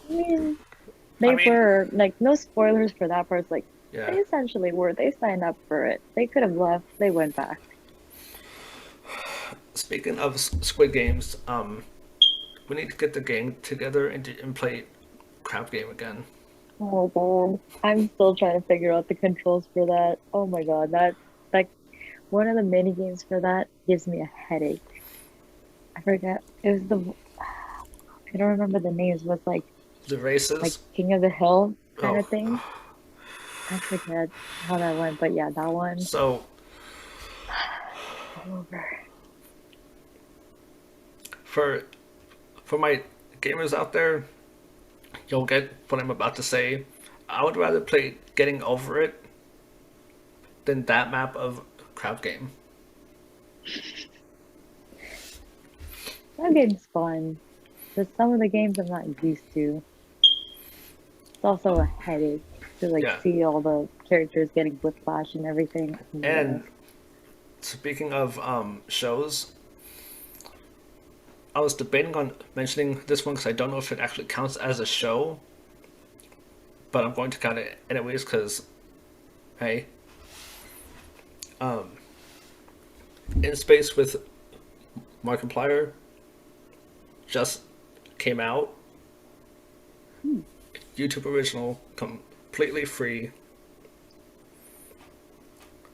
I mean, I they mean, were like no spoilers for that part. It's like they yeah. essentially were. They signed up for it. They could have left. They went back. Speaking of Squid Games, we need to get the gang together and play crab game again. Oh God, I'm still trying to figure out the controls for that. Oh my God, that one of the mini games for that gives me a headache. I forget. It was the I don't remember the names. It was The like races. King of the Hill kind Oh, of thing. I forget how that went, but yeah, that one so all over. for for my gamers out there, you'll get what I'm about to say. I would rather play Getting Over It than that map of crab game. That game's fun, but some of the games I'm not used to. It's also a headache to like Yeah, see all the characters getting whiplash and everything. Ugh. and speaking of shows, I was debating on mentioning this one because I don't know if it actually counts as a show, but I'm going to count it anyways because, hey, um, In Space with Markiplier just came out. Hmm. YouTube original, completely free.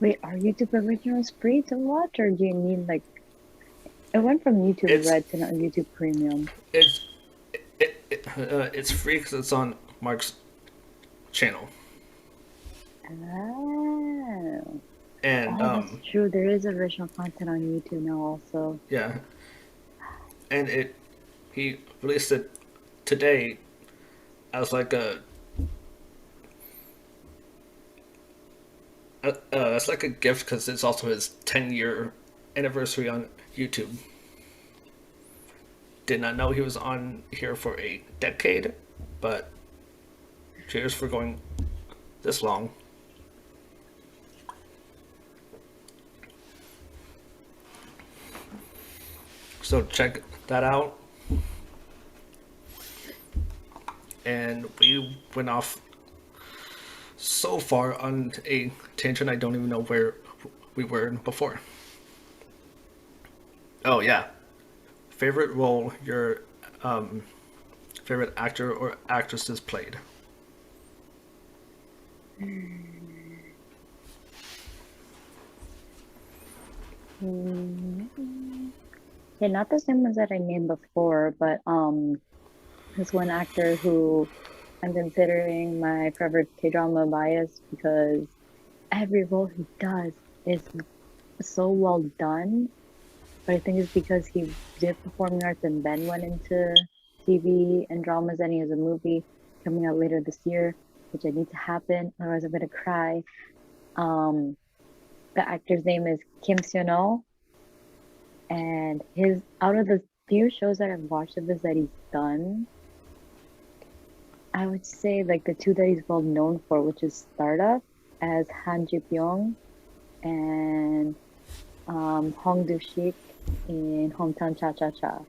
Wait, are YouTube originals free to watch, or do you need like it went from YouTube It's Red to now YouTube Premium? it's it's free because it's on Mark's channel, Oh, and oh, that's true. There is original content on YouTube now, also. yeah, and it he released it today as like that's like a gift because it's also his 10-year anniversary on YouTube. Did not know he was on here for a decade, but cheers for going this long. So check that out. And we went off so far on a tangent I don't even know where we were before. Oh yeah, favorite role your um, favorite actor or actress has played. Mm. Yeah, not the same ones that I named before, but this one actor who I'm considering my favorite K-drama bias because every role he does is so well done. But I think it's because he did performing arts and then went into TV and dramas, and he has a movie coming out later this year, which I need to happen, otherwise I'm gonna cry. Um, the actor's name is Kim Seon-ho, and his out of the few shows that I've watched of his that he's done, I would say like the two that he's well known for, which is Startup as Han Ji Pyong and Hong Do Shik in Hometown Cha Cha Cha.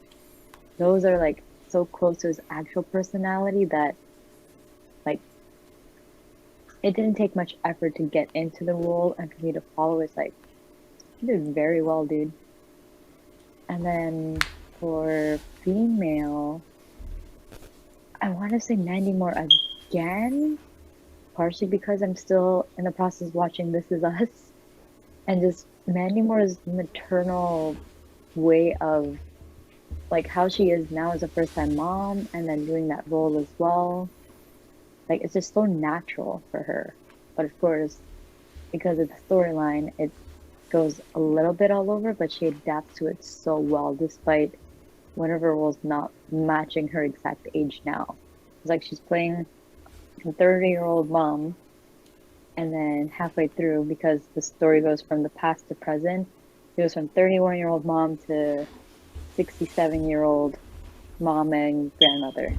Those are like so close to his actual personality that like it didn't take much effort to get into the role and for me to follow. It's like you did very well, dude. And then for female, I want to say Mandy Moore again, partially because I'm still in the process of watching This Is Us, and just Mandy Moore's maternal way of like how she is now as a first-time mom and then doing that role as well. Like it's just so natural for her. But of course, because of the storyline, it goes a little bit all over, but she adapts to it so well despite one of her roles not matching her exact age now. It's like she's playing a 30-year-old mom, and then halfway through, because the story goes from the past to present, it goes from 31-year-old mom to 67-year-old mom and grandmother.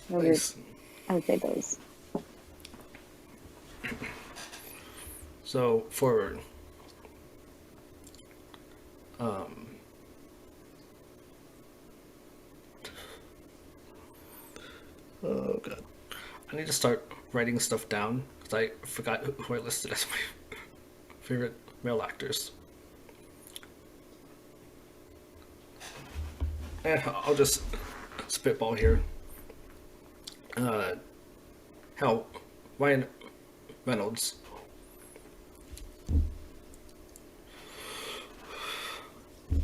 Those are, Nice. I would say those. So for um, oh god, I need to start writing stuff down because I forgot who I listed as my favorite male actors. I'll just spitball here. Uh, hell, Ryan Reynolds.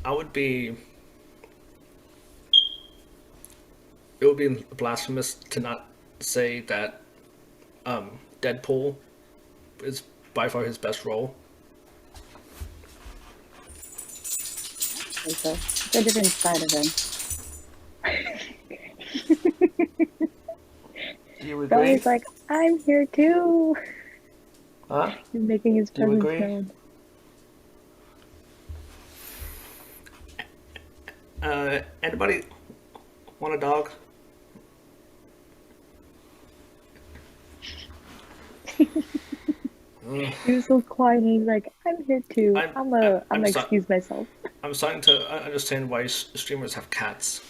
I would be. It would be blasphemous to not say that Deadpool is by far his best role. Like so. It's a different side of him. Do you agree? Dolly's like, I'm here too. Huh? He's making his Do you presence agree? known. Anybody want a dog? Uh, He was so quiet and he's like, I'm here too. I'm I'm I'm a I'm I'm, gonna so, excuse myself. I'm starting to understand why streamers have cats.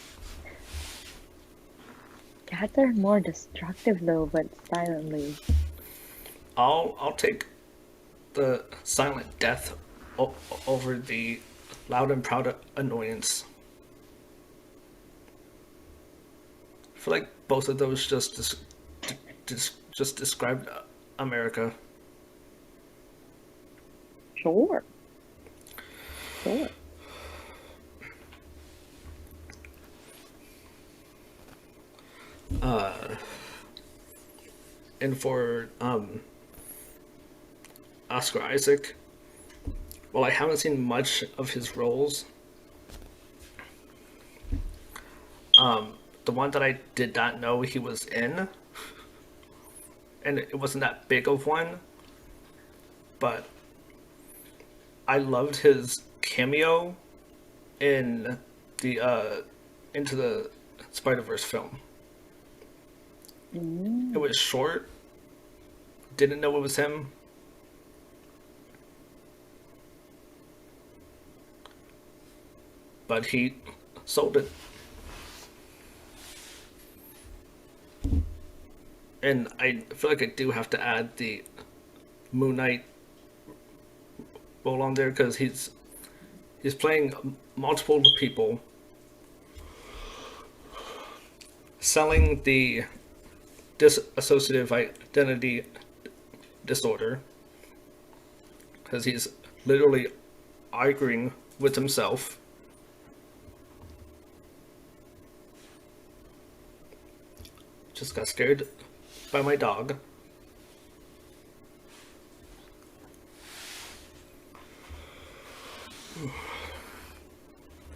Cats are more destructive though, but silently. I'll take the silent death over the loud and proud annoyance. I feel like both of those just described America. Sure. Sure. And for Oscar Isaac, well, I haven't seen much of his roles. The one that I did not know he was in, and it wasn't that big of one, but I loved his cameo in the Into the Spider Verse film. It Mm. was short. Didn't know it was him. But he sold it. And I feel like I do have to add the Moon Knight role on there because he's playing multiple people, selling the dissociative identity disorder because he's literally arguing with himself. Just got scared by my dog.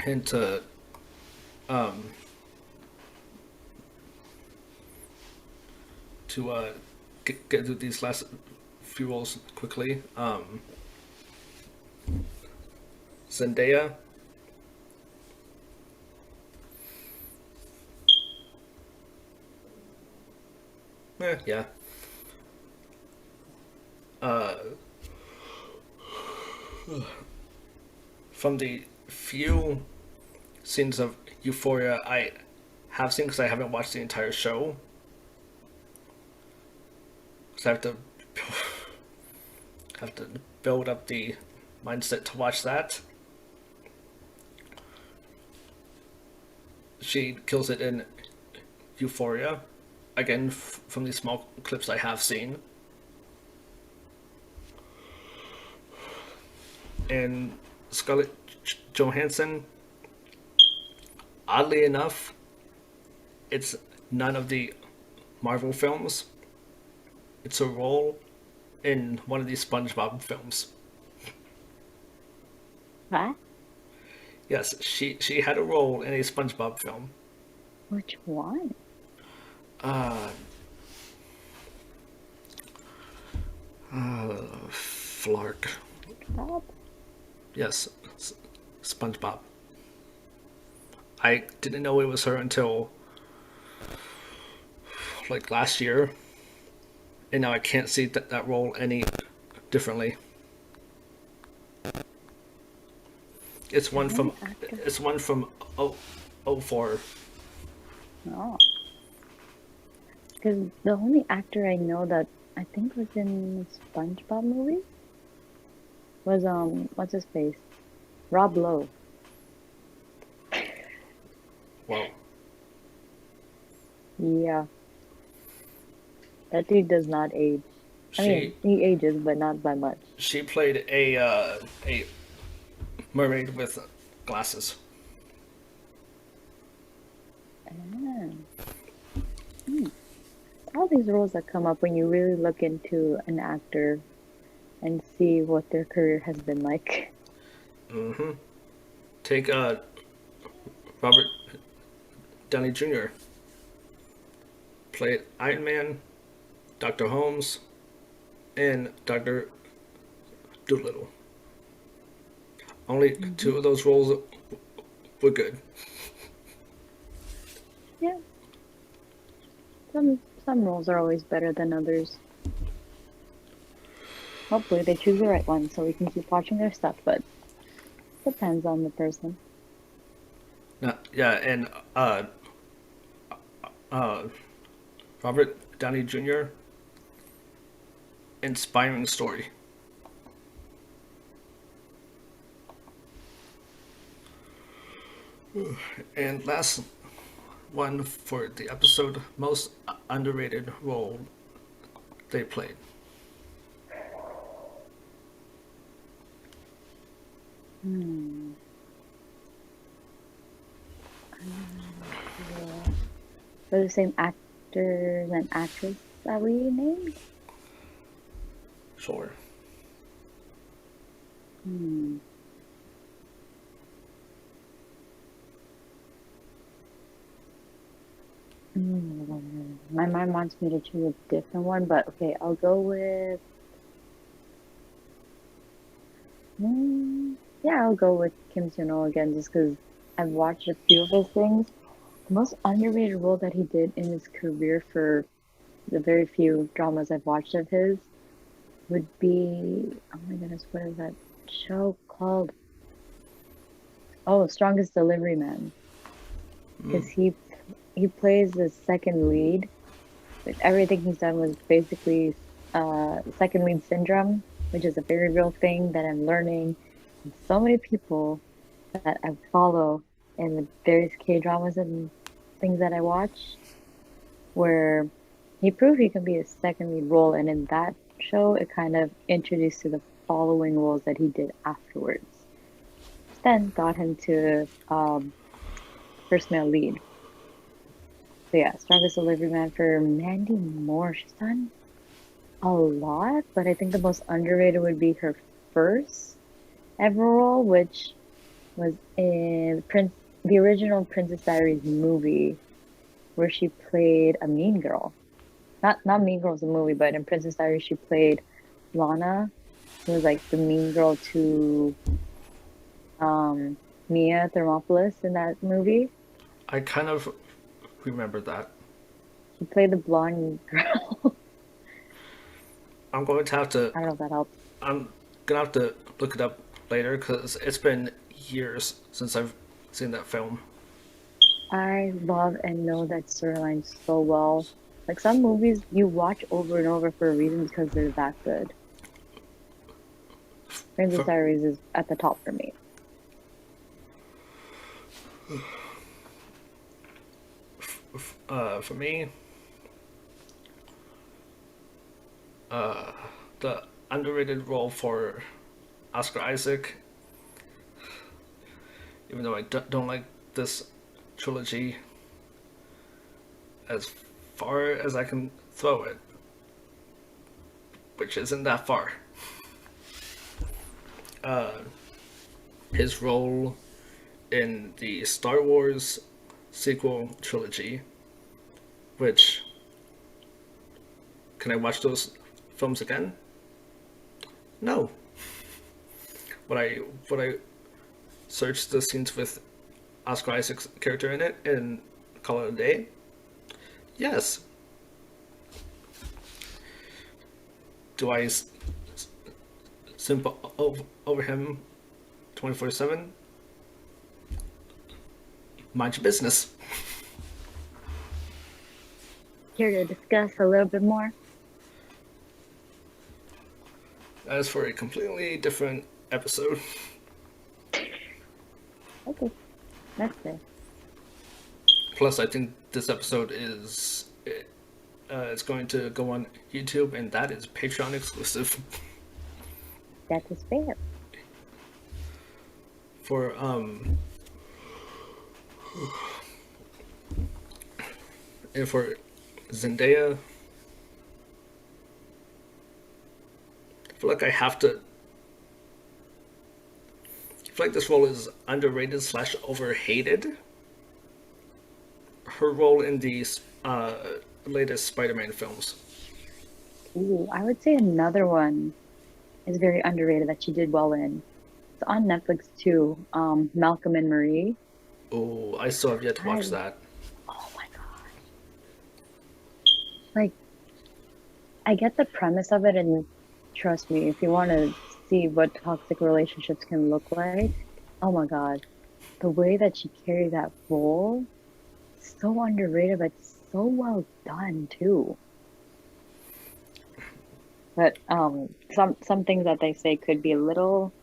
And um to get through these last few roles quickly. Zendaya, Yeah. Uh, from the few scenes of Euphoria I have seen, because I haven't watched the entire show, because I have to build up the mindset to watch that. She kills it in Euphoria. Again, from the small clips I have seen. And Scarlett Johansson, oddly enough, it's none of the Marvel films. It's a role in one of these SpongeBob films. What? Yes, she had a role in a SpongeBob film. Which one? Uh, Flark. Bob? Yes, SpongeBob. I didn't know it was her until like last year, and now I can't see that role any differently. It's The one only from actor. it's one from oh, oh 04. No. Because the only actor I know that I think was in the SpongeBob movie was what's his face? Rob Lowe. Well, Yeah, that dude does not age. I mean, she he ages, but not by much. she played a mermaid with glasses. Ah. Hmm. All these roles that come up when you really look into an actor and see what their career has been like. Mm-hmm. Take Robert Downey Jr. played Iron Man, Doctor Holmes, and Doctor Doolittle. Only Hmm. two of those roles were good. Yeah, some roles are always better than others. Hopefully they choose the right one so we can keep watching their stuff, but depends on the person. Yeah, and uh, Robert Downey Jr. inspiring story. And last one for the episode, most underrated role they played. Hmm. Yeah. For the same actors and actress that we named? Sure. Hmm. My mind wants me to choose a different one, but okay, I'll go with. Yeah, I'll go with Kim Jong-il again, just because I've watched a few of his things. The most underrated role that he did in his career for the very few dramas I've watched of his would be, oh my goodness, what is that show called? Oh, Strongest Delivery Man, because he plays the second lead. But everything he's done was basically second lead syndrome, which is a very real thing that I'm learning. And so many people that I follow in the various K dramas and things that I watch, where he proved he can be a second lead role, and in that show, it kind of introduced to the following roles that he did afterwards. Then got him to first male lead. So yeah, Strongest Delivery Man for Mandy Moore. She's done a lot, but I think the most underrated would be her first ever role, which was in the original Princess Diaries movie, where she played a mean girl. Not Mean Girls the movie, but in Princess Diaries she played Lana, who was like the mean girl to um Mia Thermopolis in that movie. I kind of remember that. He played the blonde girl. I'm going to have to. I don't know if that helps. I'm gonna have to look it up later because it's been years since I've seen that film. I love and know that storyline so well. Like some movies you watch over and over for a reason because they're that good. Princess For Diaries is at the top for me. for me, the underrated role for Oscar Isaac, even though I don't like this trilogy as far as I can throw it, which isn't that far. His role in the Star Wars sequel trilogy, which can I watch those films again? No. Would I search the scenes with Oscar Isaac's character in it and call it a day? Yes. Do I simp over him 24/7? Mind your business. Here to discuss a little bit more. That is for a completely different episode. Okay, that's fair. Plus, I think this episode is it's going to go on YouTube, and that is Patreon exclusive. That is fair. For and for Zendaya, I feel like I have to. I feel like this role is underrated slash overhated. Her role in the latest Spider-Man films. Ooh, I would say another one is very underrated that she did well in. It's on Netflix too. Malcolm and Marie. Oh, I still have yet to watch I that. Oh my God. Like I get the premise of it, and trust me, if you want to see what toxic relationships can look like, oh my God, the way that she carried that role, so underrated, but so well done too. But some things that they say could be a little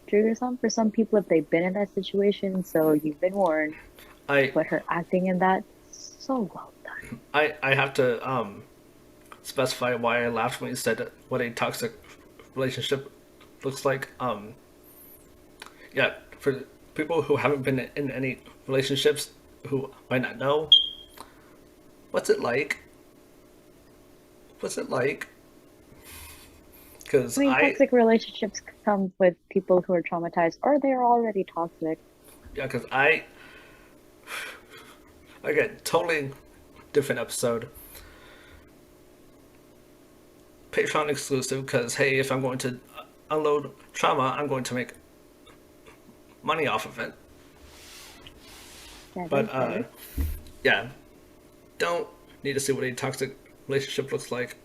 triggersome for some people if they've been in that situation. So you've been warned. I But her acting in that, so well done. I have to specify why I laughed when you said what a toxic relationship looks like. Yeah, for people who haven't been in any relationships who might not know, what's it like? What's it like? Because I mean, I toxic relationships come with people who are traumatized or they're already toxic. yeah, because I again totally different episode. Patreon exclusive because hey, if I'm going to unload trauma, I'm going to make money off of it. That is But fair. yeah, don't need to see what a toxic relationship looks like.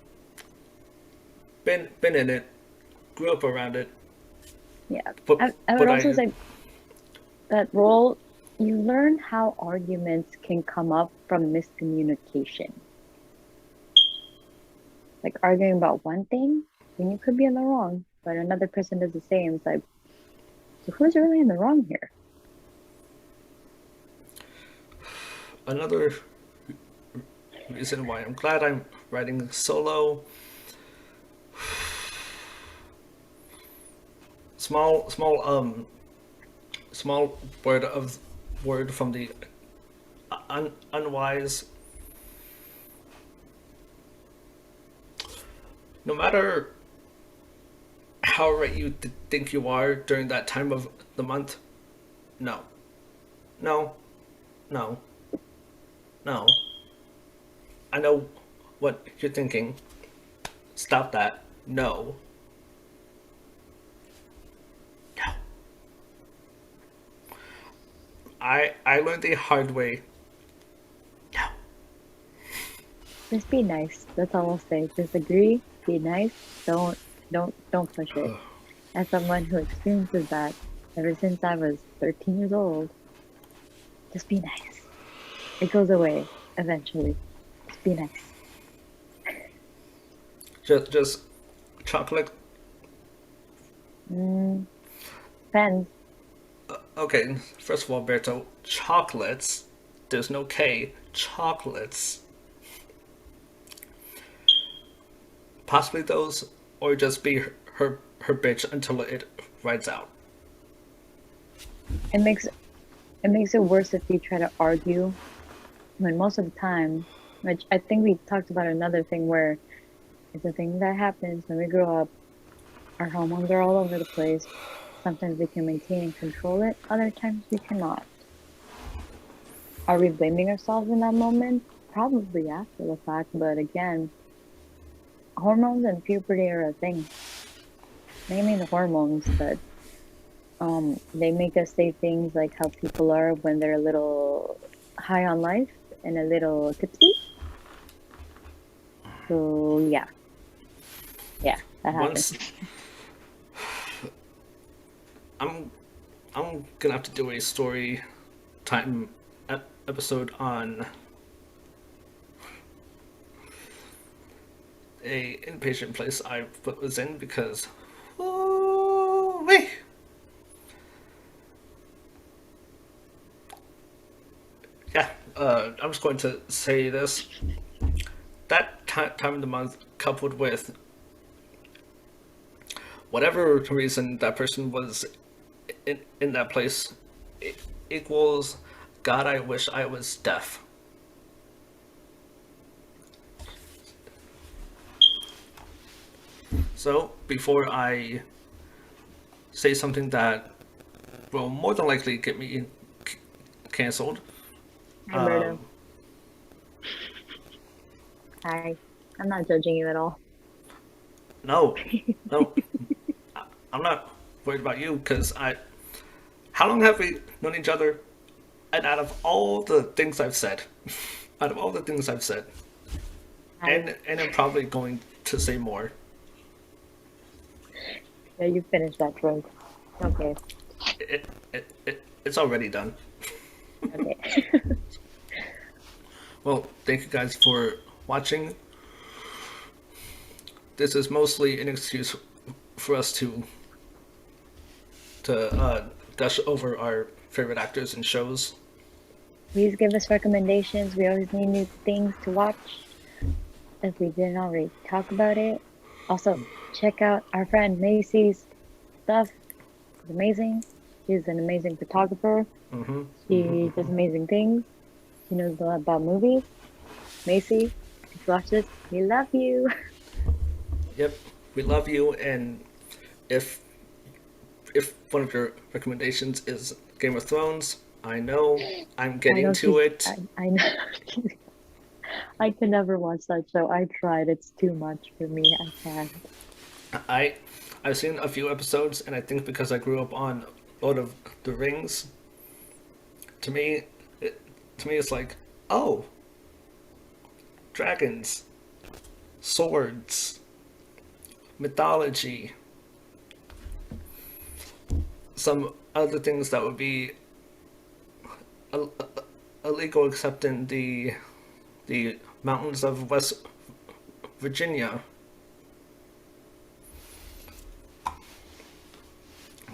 Been in it, grew up around it, Yeah. but I would but also I say that role, you learn how arguments can come up from miscommunication. Like arguing about one thing, then you could be in the wrong, but another person does the same. It's like, so who's really in the wrong here? another reason why I'm glad I'm writing solo. Small word from the unwise. No matter how right you think you are during that time of the month, no, no, no, no. I know what you're thinking. Stop that. No. No. I learned the hard way. No. Just be nice. That's all I'll say. Just agree, be nice. Don't push it. As someone who experiences that ever since I was 13 years old, just be nice. It goes away eventually. Just be nice. Just chocolate. Mm, depends. Okay, first of all, Berto, chocolates. There's no K. Chocolates. Possibly those, or just be her bitch until it rides out. It makes it makes it worse if you try to argue when most of the time, which I think we talked about another thing where it's a thing that happens when we grow up, our hormones are all over the place. Sometimes we can maintain and control it, other times we cannot. Are we blaming ourselves in that moment? Probably after the fact, but again, hormones and puberty are a thing. Mainly the hormones, but they make us say things like how people are when they're a little high on life and a little tipsy. So yeah, that happens. Once I'm I'm gonna have to do a story time episode on a inpatient place I was in because, oh, wait. Yeah, I'm just going to say this. That time of the month, coupled with whatever reason that person was in that place, equals God, I wish I was deaf. So, before I say something that will more than likely get me canceled, Hi, Berto. Hi. I'm not judging you at all. no, no, I'm not worried about you because I. How long have we known each other? And out of all the things I've said, out of all the things I've said, Hi. and I'm probably going to say more. Yeah, you finished that joke. Okay. It's already done. Okay. Well, thank you guys for watching. This is mostly an excuse for us to gush over our favorite actors and shows. Please give us recommendations. We always need new things to watch if we didn't already talk about it. Also, check out our friend Macy's stuff. It's amazing. She's an amazing photographer. She does amazing things. She knows a lot about movies. Macy, if you watch this, we love you. Yep, we love you, and if one of your recommendations is Game of Thrones, I know I'm I getting know to she's. it. I know. I can never watch that show. I tried. It's too much for me. I can't. I I've seen a few episodes, and I think because I grew up on Lord of the Rings, to me, to me it's like, oh, dragons, swords, mythology, some other things that would be illegal except in the mountains of West Virginia.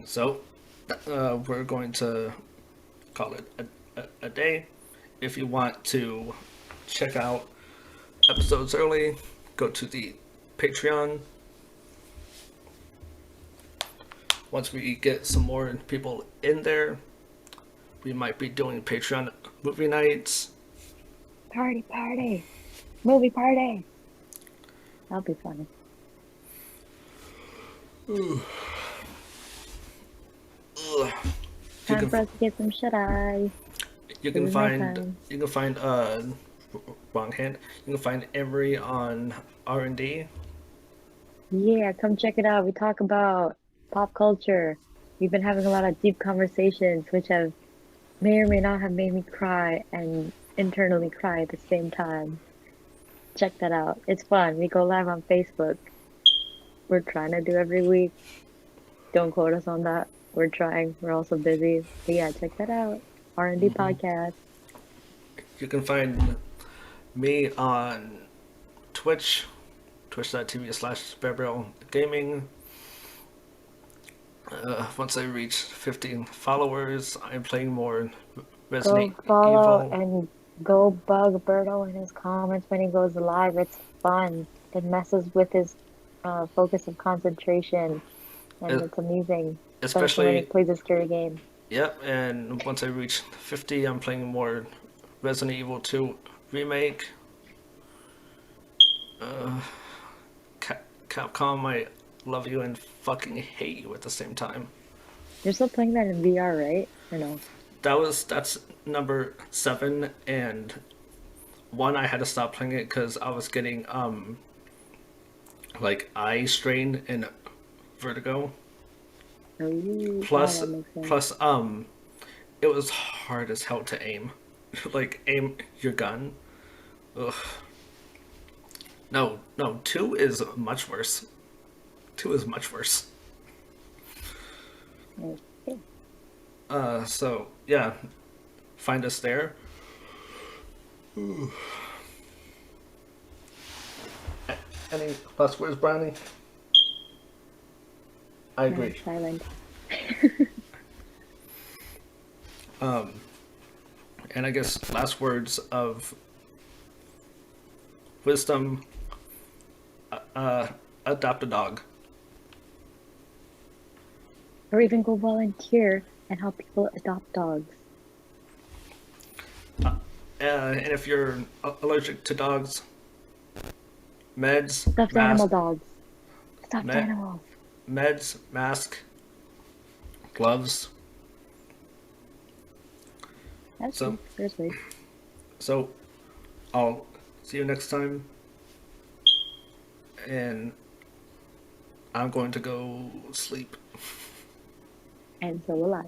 So we're going to call it a day. If you want to check out episodes early, go to the Patreon. Once we get some more people in there, we might be doing Patreon movie nights. Party. Movie party. That'll be funny. Ugh. Time for us to get some shut eye. You This can is my find time. you can find wrong hand. You can find Emery on R&D. Yeah, come check it out. We talk about pop culture. We've been having a lot of deep conversations, which have may or may not have made me cry and internally cry at the same time. check that out. It's fun. We go live on Facebook. We're trying to do every week. Don't quote us on that. We're trying. We're also busy. But yeah, check that out. R&D podcast. You can find me on Twitch, twitch.tv/Bear Gaming. Once I reach 15 followers, I'm playing more Go Resident follow Evil. and go bug Berto in his comments when he goes live. It's fun. It messes with his focus of concentration, and e- it's amusing, especially when he Especially, plays a scary game. yep, and once I reach 50, I'm playing more Resident Evil 2 Remake. Capcom, I love you and fucking hate you at the same time. You're still playing that in VR, right? Or no? That's number 7, and one I had to stop playing it because I was getting like eye strain and vertigo. Oh, Plus that makes sense. plus it was hard as hell to aim. Like aim your gun. Ugh. No, 2 is much worse. 2 is much worse. Okay. So yeah, find us there. Any last words, Brownie? I Now agree. it's silent. And I guess last words of wisdom: adopt a dog. Or even go volunteer and help people adopt dogs. And if you're allergic to dogs, meds, Stuffed animal mask, dogs. Stuffed med, animals. meds, mask, gloves. That's So, true. There's ways. so I'll see you next time, and I'm going to go sleep. And so will I.